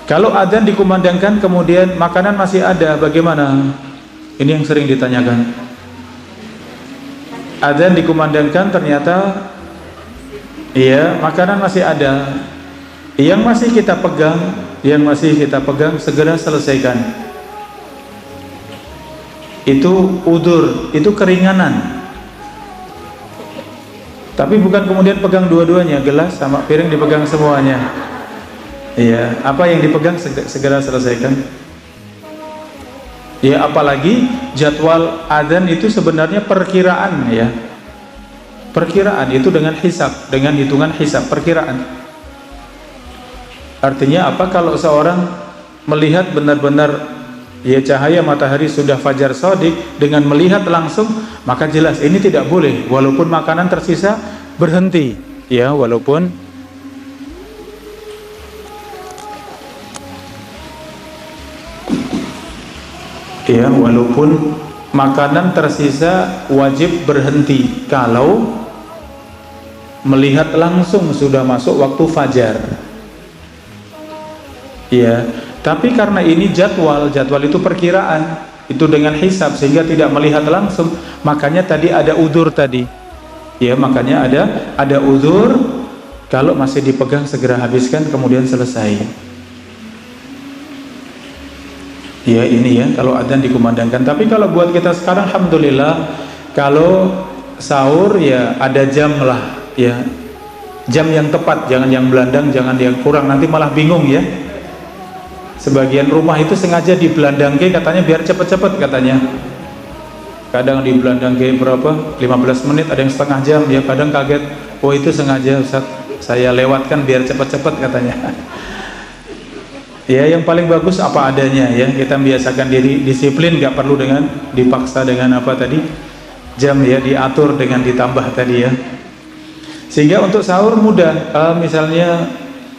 Kalau adzan dikumandangkan kemudian makanan masih ada, bagaimana? Ini yang sering ditanyakan. Adzan dikumandangkan ternyata iya, makanan masih ada. Yang masih kita pegang segera selesaikan. Itu udzur, itu keringanan. Tapi bukan kemudian pegang dua-duanya, gelas sama piring dipegang semuanya. Iya, apa yang dipegang segera selesaikan. Ya, apalagi jadwal adzan itu sebenarnya perkiraan ya. Perkiraan itu dengan hisab, dengan hitungan hisab, perkiraan. Artinya apa? Kalau seorang melihat benar-benar ya cahaya matahari sudah fajar shadiq, dengan melihat langsung, maka jelas ini tidak boleh, walaupun makanan tersisa berhenti ya, walaupun Ya, walaupun makanan tersisa wajib berhenti kalau melihat langsung sudah masuk waktu fajar. Ya, tapi karena ini jadwal itu perkiraan, itu dengan hisab sehingga tidak melihat langsung, makanya tadi ada udzur tadi. Ya, makanya ada udzur, kalau masih dipegang segera habiskan kemudian selesai. Ya, ini ya kalau adzan dikumandangkan. Tapi kalau buat kita sekarang alhamdulillah, kalau sahur ya ada jam lah ya, jam yang tepat, jangan yang belandang, jangan yang kurang, nanti malah bingung ya. Sebagian rumah itu sengaja dibelandangke katanya biar cepet-cepet katanya. Kadang dibelandangke berapa? 15 menit, ada yang setengah jam, ya kadang kaget, oh itu sengaja Ustaz, saya lewatkan biar cepet-cepet katanya. Ya, yang paling bagus apa adanya ya, kita biasakan diri, disiplin, gak perlu dengan dipaksa dengan apa tadi, jam ya, diatur dengan ditambah tadi ya. Sehingga untuk sahur mudah, misalnya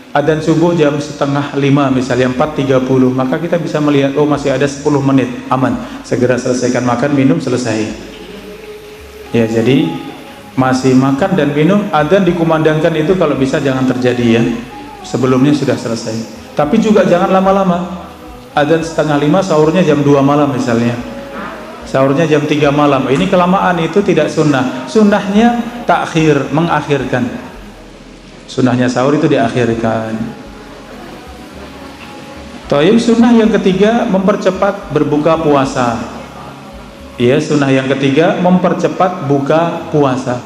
adzan subuh jam 4:30 misalnya 4:30, maka kita bisa melihat oh masih ada 10 menit, aman, segera selesaikan makan minum selesai. Ya, jadi masih makan dan minum, adzan dikumandangkan itu kalau bisa jangan terjadi ya, sebelumnya sudah selesai. Tapi juga jangan lama-lama. Adzan 4:30, sahurnya jam 2 malam misalnya, sahurnya jam 3 malam, ini kelamaan, itu tidak sunnah. Sunnahnya takhir, mengakhirkan. Sunnahnya sahur itu diakhirkan. Thayyib, sunnah yang ketiga mempercepat berbuka puasa. Ya, sunnah yang ketiga mempercepat buka puasa.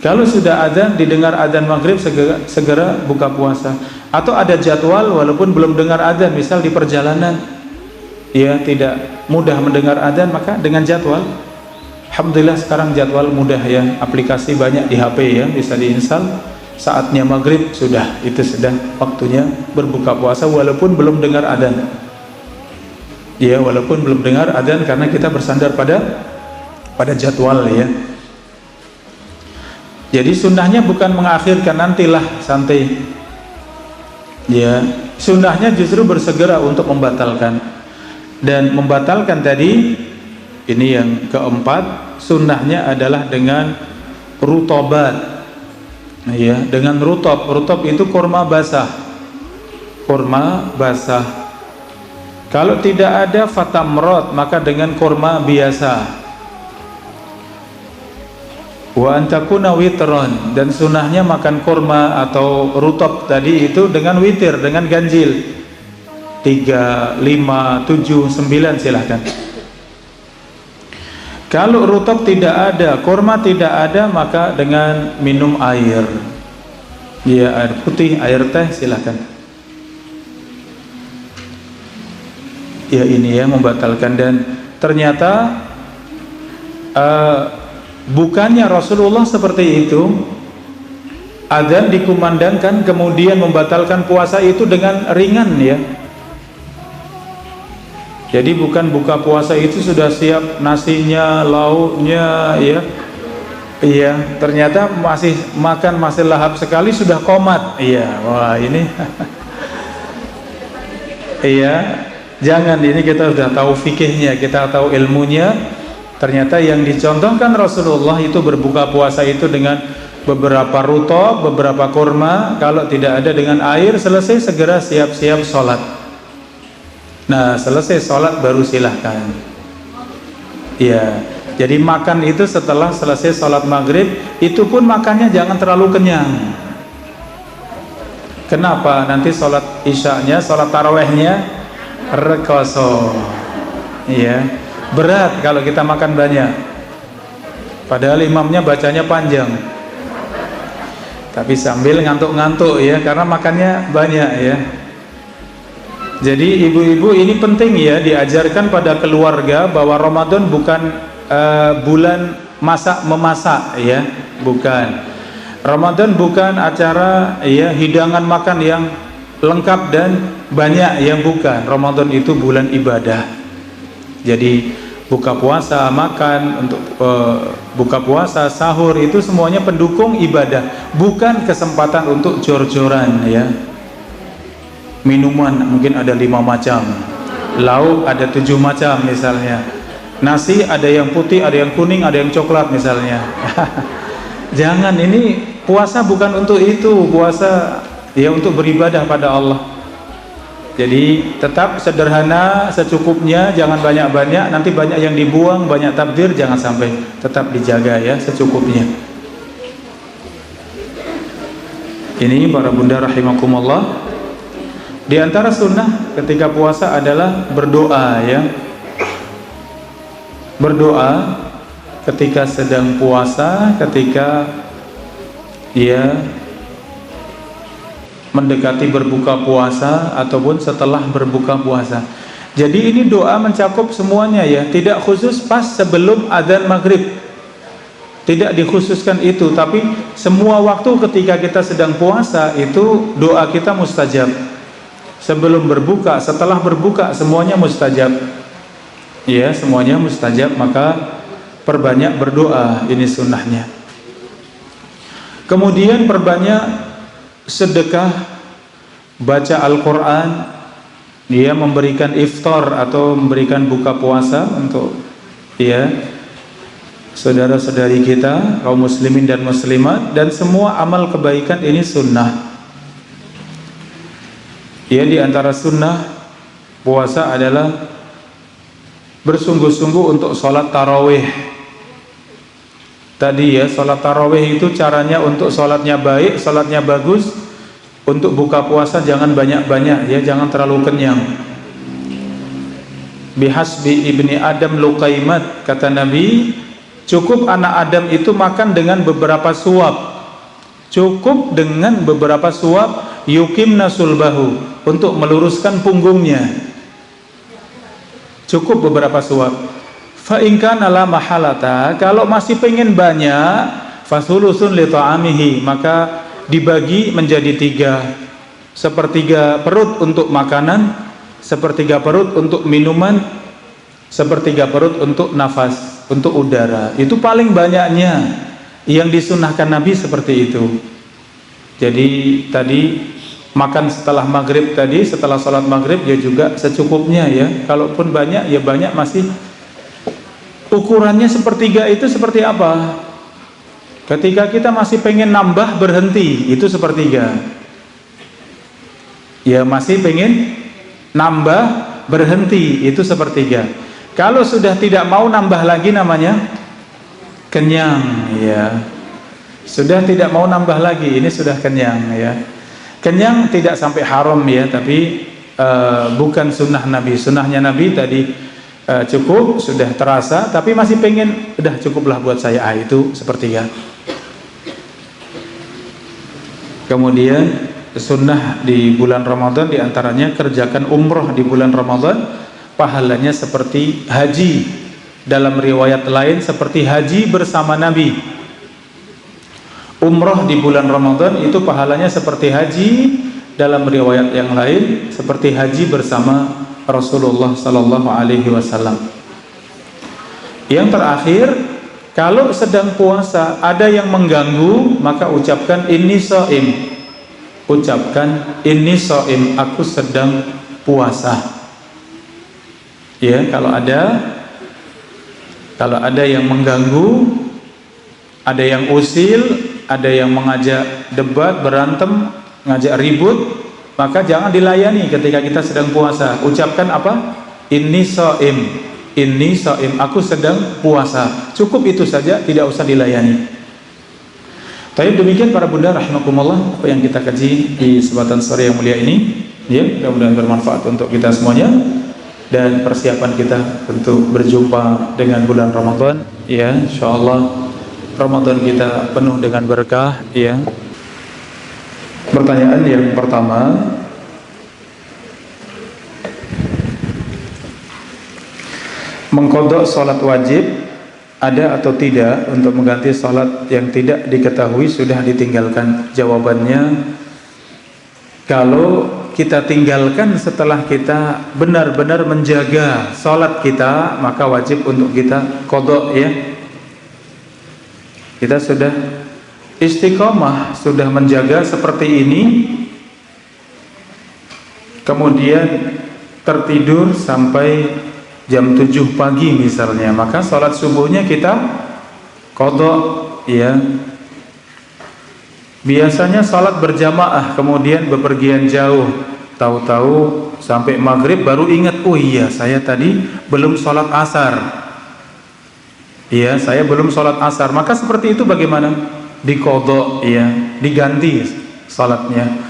Kalau sudah adzan, didengar adzan maghrib, segera buka puasa. Atau ada jadwal walaupun belum dengar adzan, misal di perjalanan ya tidak mudah mendengar adzan, maka dengan jadwal. Alhamdulillah sekarang jadwal mudah ya, aplikasi banyak di HP ya, bisa diinstal. Saatnya maghrib sudah, itu sudah waktunya berbuka puasa walaupun belum dengar adzan. Ya, walaupun belum dengar adzan, karena kita bersandar pada jadwal ya. Jadi sunnahnya bukan mengakhirkan, nantilah santai. Ya, sunnahnya justru bersegera untuk membatalkan. Dan membatalkan tadi, ini yang keempat, sunnahnya adalah dengan rutobat. Ya, dengan rutob. Rutob itu kurma basah. Kurma basah. Kalau tidak ada fatamrot, maka dengan kurma biasa. Wa antakuna witron, dan sunnahnya makan kurma atau rutob tadi itu dengan witir, dengan ganjil 3, 5, 7, 9 silahkan. Kalau rutob tidak ada, kurma tidak ada, maka dengan minum air ya, air putih, air teh silahkan. Ya, ini ya membatalkan. Dan ternyata bukannya Rasulullah seperti itu, adzan dikumandangkan kemudian membatalkan puasa itu dengan ringan ya. Jadi bukan buka puasa itu sudah siap nasinya, lauknya ya. Iya, ternyata masih makan, masih lahap sekali sudah komat. Iya, wah ini. Iya, jangan, ini kita sudah tahu fikihnya, kita tahu ilmunya. Ternyata yang dicontohkan Rasulullah itu berbuka puasa itu dengan beberapa rutob, beberapa kurma. Kalau tidak ada dengan air, selesai segera siap-siap sholat. Nah, selesai sholat baru silahkan. Ya, jadi makan itu setelah selesai sholat maghrib, itu pun makannya jangan terlalu kenyang. Kenapa? Nanti sholat isya'nya, sholat tarawehnya rekoso. Iya, berat kalau kita makan banyak. Padahal imamnya bacanya panjang, tapi sambil ngantuk-ngantuk ya, karena makannya banyak ya. Jadi ibu-ibu ini penting ya, diajarkan pada keluarga bahwa Ramadan bukan bulan masak-memasak ya, bukan. Ramadan bukan acara ya hidangan makan yang lengkap dan banyak, yang bukan. Ramadan itu bulan ibadah. Jadi buka puasa, makan untuk buka puasa, sahur, itu semuanya pendukung ibadah, bukan kesempatan untuk jor-joran ya. Minuman mungkin ada 5 macam. Lauk ada 7 macam misalnya. Nasi ada yang putih, ada yang kuning, ada yang coklat misalnya. Jangan, ini puasa bukan untuk itu. Puasa ya untuk beribadah pada Allah. Jadi tetap sederhana, secukupnya, jangan banyak-banyak, nanti banyak yang dibuang, banyak takbir, jangan sampai. Tetap dijaga ya, secukupnya. Ini para bunda rahimakumullah. Di antara sunnah ketika puasa adalah berdoa ya. Berdoa ketika sedang puasa, ketika ya mendekati berbuka puasa ataupun setelah berbuka puasa. Jadi ini doa mencakup semuanya ya, tidak khusus pas sebelum adzan maghrib, tidak dikhususkan itu, tapi semua waktu ketika kita sedang puasa itu doa kita mustajab. Sebelum berbuka, setelah berbuka, semuanya mustajab ya, semuanya mustajab. Maka perbanyak berdoa, ini sunnahnya. Kemudian perbanyak sedekah, baca Al-Quran, dia memberikan iftar atau memberikan buka puasa untuk ya saudara-saudari kita kaum muslimin dan muslimat. Dan semua amal kebaikan ini sunnah ya. Di antara sunnah puasa adalah bersungguh-sungguh untuk sholat tarawih tadi ya. Sholat tarawih itu caranya untuk sholatnya baik, sholatnya bagus. Untuk buka puasa jangan banyak-banyak ya, jangan terlalu kenyang. Bihasbi ibni Adam luqaimat, kata Nabi, cukup anak Adam itu makan dengan beberapa suap. Cukup dengan beberapa suap, yukimna sulbahu, untuk meluruskan punggungnya. Cukup beberapa suap. Fa in kana la mahalata, kalau masih pengen banyak, fasulusun li ta'amihi, maka dibagi menjadi 3. Sepertiga perut untuk makanan, sepertiga perut untuk minuman, sepertiga perut untuk nafas, untuk udara. Itu paling banyaknya yang disunahkan Nabi seperti itu. Jadi tadi makan setelah maghrib tadi, setelah sholat maghrib ya juga secukupnya ya. Kalaupun banyak ya banyak, masih ukurannya sepertiga itu seperti apa? Ketika kita masih pengen nambah, berhenti, itu sepertiga ya. Masih pengen nambah, berhenti, itu sepertiga. Kalau sudah tidak mau nambah lagi, namanya kenyang ya. Sudah tidak mau nambah lagi, ini sudah kenyang ya. Kenyang tidak sampai haram ya, tapi bukan sunnah Nabi. Sunnahnya Nabi tadi cukup, sudah terasa, tapi masih pengen, udah cukuplah buat saya, itu sepertiga. Kemudian sunnah di bulan Ramadan diantaranya kerjakan umroh di bulan Ramadan, pahalanya seperti haji. Dalam riwayat lain seperti haji bersama Nabi. Umroh di bulan Ramadan itu pahalanya seperti haji. Dalam riwayat yang lain seperti haji bersama Rasulullah Sallallahu Alaihi Wasallam. Yang terakhir, kalau sedang puasa ada yang mengganggu, maka ucapkan inni shaim. Ucapkan inni shaim, aku sedang puasa. Ya, kalau ada yang mengganggu, ada yang usil, ada yang mengajak debat, berantem, ngajak ribut, maka jangan dilayani ketika kita sedang puasa. Ucapkan apa? Inni shaim. Inni shaim, aku sedang puasa. Cukup itu saja, tidak usah dilayani. Tapi demikian para bunda rahimakumullah, apa yang kita kaji di kesempatan sore yang mulia ini ya, mudah-mudahan bermanfaat untuk kita semuanya dan persiapan kita untuk berjumpa dengan bulan Ramadan ya. Insyaallah Ramadan kita penuh dengan berkah ya. Pertanyaan yang pertama, mengqadha salat wajib ada atau tidak untuk mengganti salat yang tidak diketahui sudah ditinggalkan? Jawabannya, kalau kita tinggalkan setelah kita benar-benar menjaga salat kita, maka wajib untuk kita qadha ya. Kita sudah istiqomah, sudah menjaga seperti ini, kemudian tertidur sampai jam 7 pagi misalnya, maka sholat subuhnya kita qadha ya. Biasanya sholat berjamaah kemudian bepergian jauh, tahu-tahu sampai maghrib baru ingat, oh iya saya tadi belum sholat asar, iya saya belum sholat asar, maka seperti itu bagaimana? Diqadha ya, diganti sholatnya.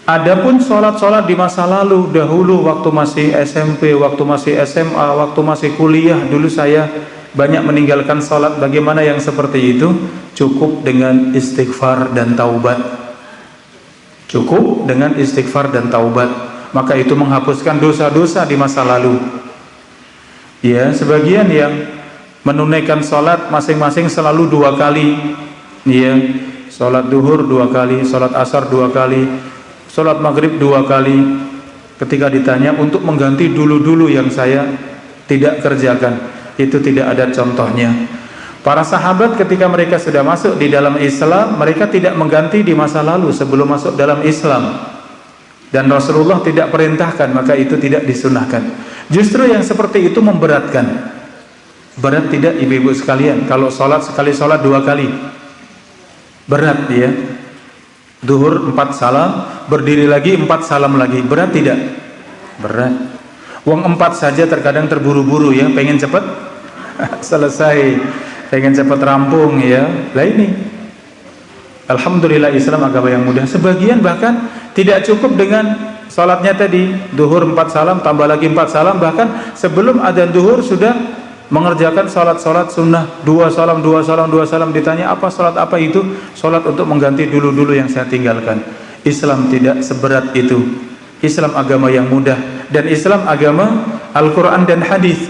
Adapun sholat-sholat di masa lalu dahulu waktu masih SMP, waktu masih SMA, waktu masih kuliah, dulu saya banyak meninggalkan sholat. Bagaimana yang seperti itu? Cukup dengan istighfar dan taubat. Cukup dengan istighfar dan taubat. Maka itu menghapuskan dosa-dosa di masa lalu. Ya, sebagian yang menunaikan sholat masing-masing selalu 2 kali. Ya, sholat duhur 2 kali, sholat asar 2 kali, sholat maghrib 2 kali. Ketika ditanya untuk mengganti dulu-dulu yang saya tidak kerjakan, itu tidak ada contohnya. Para sahabat ketika mereka sudah masuk di dalam Islam, mereka tidak mengganti di masa lalu sebelum masuk dalam Islam, dan Rasulullah tidak perintahkan, maka itu tidak disunahkan. Justru yang seperti itu memberatkan. Berat tidak ibu-ibu sekalian kalau sholat sekali sholat 2 kali? Berat ya. Duhur 4 salam, berdiri lagi 4 salam lagi, berat tidak? Berat. Uang 4 saja terkadang terburu-buru ya, pengen cepat selesai, pengen cepat rampung ya. Lah ini, alhamdulillah Islam agama yang mudah. Sebagian bahkan tidak cukup dengan sholatnya tadi, duhur 4 salam tambah lagi 4 salam, bahkan sebelum adzan duhur sudah mengerjakan sholat-sholat sunnah, 2 salam, 2 salam, 2 salam. Ditanya apa sholat apa itu? Sholat untuk mengganti dulu-dulu yang saya tinggalkan. Islam tidak seberat itu. Islam agama yang mudah, dan Islam agama Al-Quran dan hadis.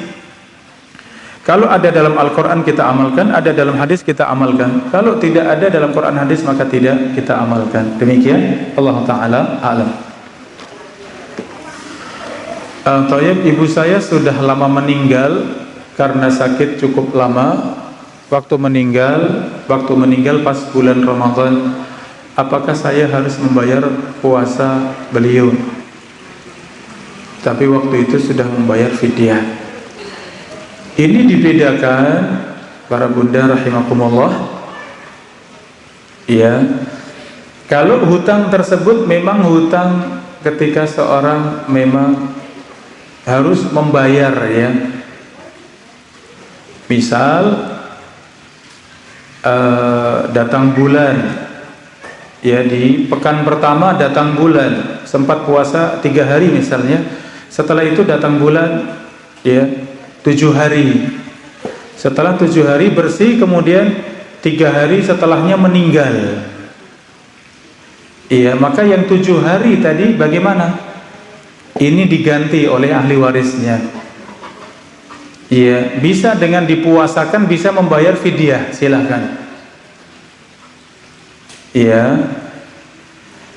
Kalau ada dalam Al-Quran kita amalkan, ada dalam hadis kita amalkan. Kalau tidak ada dalam Quran hadis maka tidak kita amalkan. Demikian, Allah Ta'ala a'lam. Tayyib, ibu saya sudah lama meninggal karena sakit cukup lama. Waktu meninggal pas bulan Ramadan. Apakah saya harus membayar puasa beliau? Tapi waktu itu sudah membayar fidyah. Ini dibedakan para bunda rahimakumullah. Ya, kalau hutang tersebut memang hutang ketika seorang memang harus membayar ya. Misal datang bulan ya, di pekan pertama datang bulan, sempat puasa 3 hari misalnya, setelah itu datang bulan ya 7 hari, setelah 7 hari bersih, kemudian 3 hari setelahnya meninggal. Iya, maka yang 7 hari tadi bagaimana? Ini diganti oleh ahli warisnya. Iya, bisa dengan dipuasakan, bisa membayar fidyah, silahkan. Iya.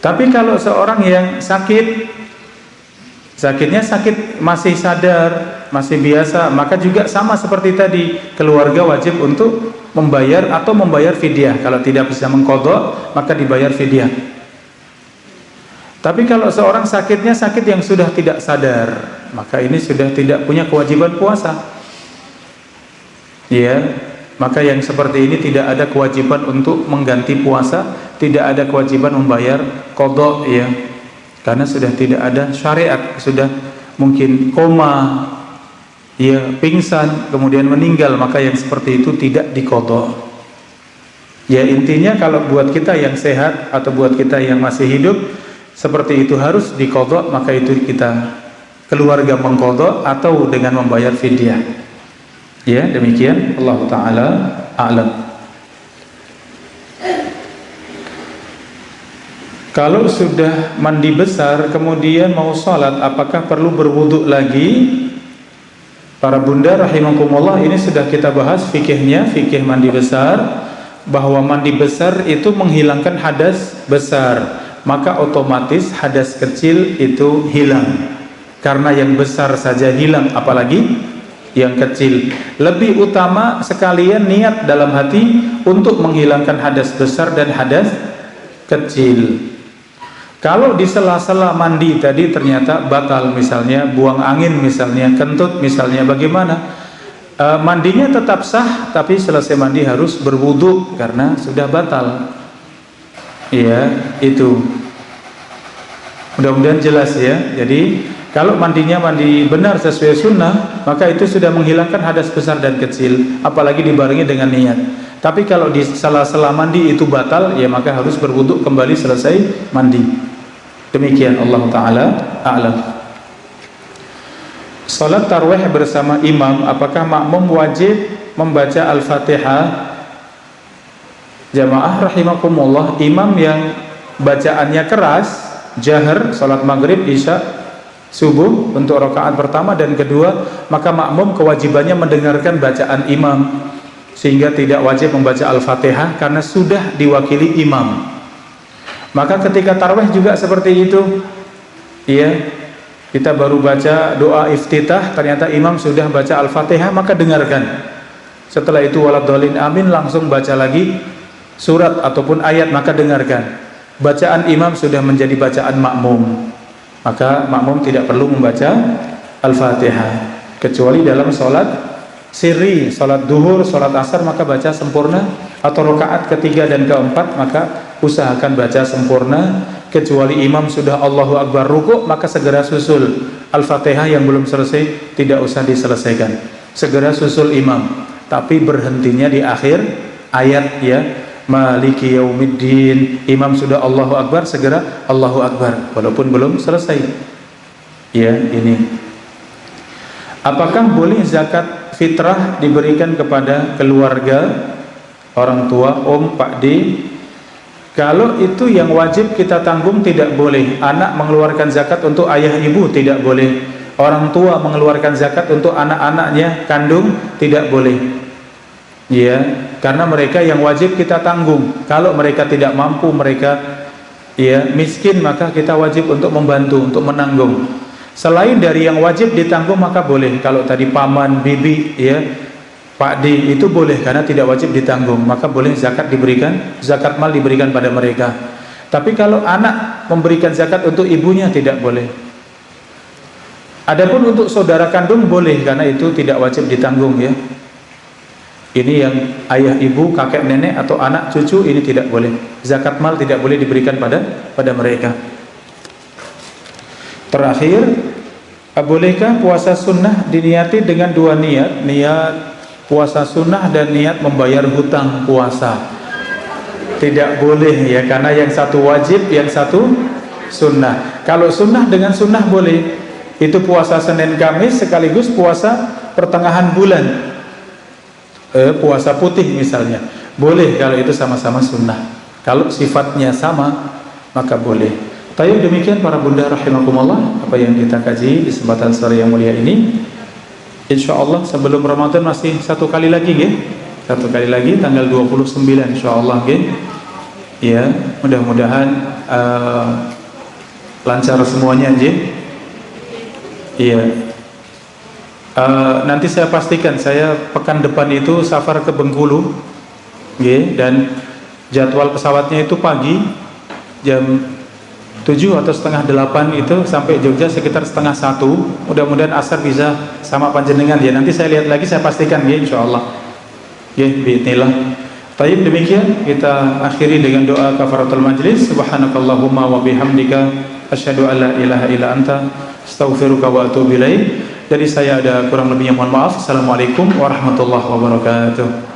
Tapi kalau seorang yang sakitnya sakit masih sadar, masih biasa, maka juga sama seperti tadi, keluarga wajib untuk membayar atau membayar fidyah. Kalau tidak bisa mengqadha, maka dibayar fidyah. Tapi kalau seorang sakitnya sakit yang sudah tidak sadar, maka ini sudah tidak punya kewajiban puasa. Ya, maka yang seperti ini tidak ada kewajiban untuk mengganti puasa, tidak ada kewajiban membayar qadha ya. Karena sudah tidak ada syariat, sudah mungkin koma, ya pingsan, kemudian meninggal, maka yang seperti itu tidak diqadha. Ya, intinya kalau buat kita yang sehat atau buat kita yang masih hidup seperti itu harus diqadha, maka itu kita keluarga mengqadha atau dengan membayar fidyah. Ya, demikian, Allah Ta'ala a'lam. Kalau sudah mandi besar kemudian mau sholat, apakah perlu berwudu lagi? Para bunda rahimakumullah, ini sudah kita bahas fikihnya, fikih mandi besar, bahwa mandi besar itu menghilangkan hadas besar, maka otomatis hadas kecil itu hilang. Karena yang besar saja hilang, apalagi yang kecil. Lebih utama sekalian niat dalam hati untuk menghilangkan hadas besar dan hadas kecil. Kalau di sela-sela mandi tadi ternyata batal, misalnya buang angin, misalnya kentut, misalnya bagaimana? Mandinya tetap sah, tapi selesai mandi harus berwudu karena sudah batal. Iya, itu. Mudah-mudahan jelas ya. Jadi kalau mandinya mandi benar sesuai sunnah, maka itu sudah menghilangkan hadas besar dan kecil, apalagi dibarengi dengan niat. Tapi kalau di sela-sela mandi itu batal, ya maka harus berwudu kembali selesai mandi. Demikian, Allah Ta'ala a'lam. Salat tarawih bersama imam, apakah makmum wajib membaca Al-Fatihah? Jamaah rahimakumullah, imam yang bacaannya keras, jahar, salat maghrib, isya, subuh untuk rakaat pertama dan kedua, maka makmum kewajibannya mendengarkan bacaan imam, sehingga tidak wajib membaca Al-Fatihah karena sudah diwakili imam. Maka ketika tarawih juga seperti itu, ya, kita baru baca doa iftitah, ternyata imam sudah baca Al-Fatihah, maka dengarkan. Setelah itu waladhdallin amin, langsung baca lagi surat ataupun ayat, maka dengarkan. Bacaan imam sudah menjadi bacaan makmum, maka makmum tidak perlu membaca Al-Fatihah, kecuali dalam sholat sirri, sholat duhur, sholat asar, maka baca sempurna, atau rakaat ketiga dan keempat, maka usahakan baca sempurna. Kecuali imam sudah Allahu Akbar ruku', maka segera susul Al-Fatihah yang belum selesai, tidak usah diselesaikan, segera susul imam, tapi berhentinya di akhir ayat, ya, Maliki Yaumiddin. Imam sudah Allahu Akbar, segera Allahu Akbar walaupun belum selesai. Ya, ini. Apakah boleh zakat fitrah diberikan kepada keluarga, orang tua, om, pak de? Kalau itu yang wajib kita tanggung tidak boleh. Anak mengeluarkan zakat untuk ayah ibu tidak boleh. Orang tua mengeluarkan zakat untuk anak-anaknya kandung tidak boleh. Ya, karena mereka yang wajib kita tanggung. Kalau mereka tidak mampu, mereka ya miskin, maka kita wajib untuk membantu, untuk menanggung. Selain dari yang wajib ditanggung maka boleh. Kalau tadi paman, bibi, ya, Pak D, itu boleh karena tidak wajib ditanggung, maka boleh zakat diberikan, zakat mal diberikan pada mereka. Tapi kalau anak memberikan zakat untuk ibunya tidak boleh. Adapun untuk saudara kandung boleh, karena itu tidak wajib ditanggung, ya. Ini yang ayah, ibu, kakek, nenek atau anak, cucu, ini tidak boleh. Zakat mal tidak boleh diberikan pada mereka. Terakhir, bolehkah puasa sunnah diniati dengan dua niat? Niat puasa sunnah dan niat membayar hutang puasa. Tidak boleh, ya, karena yang satu wajib, yang satu sunnah. Kalau sunnah dengan sunnah boleh. Itu puasa Senin Kamis sekaligus puasa pertengahan bulan, puasa putih misalnya, boleh kalau itu sama-sama sunnah. Kalau sifatnya sama maka boleh. Tayyib, demikian para bunda rahimakumullah apa yang kita kaji di kesempatan sore yang mulia ini. InsyaAllah sebelum Ramadan masih satu kali lagi, ya. Satu kali lagi tanggal 29 insyaAllah, ya. Ya, mudah-mudahan lancar semuanya, ya. Iya. Nanti saya pastikan, saya pekan depan itu safar ke Bengkulu, ya, dan jadwal pesawatnya itu pagi jam 7 atau setengah 8 itu sampai Jogja sekitar setengah 1. Mudah-mudahan asar bisa sama panjenengan, ya. Nanti saya lihat lagi, saya pastikan, ya, insyaallah. Ya, bismillah. Tayyib, demikian kita akhiri dengan doa kafaratul majlis. Subhanakallahumma wa bihamdika asyhadu an la ilaha illa anta astaghfiruka wa atubu ilaik. Jadi saya ada kurang lebihnya mohon maaf. Assalamualaikum warahmatullahi wabarakatuh.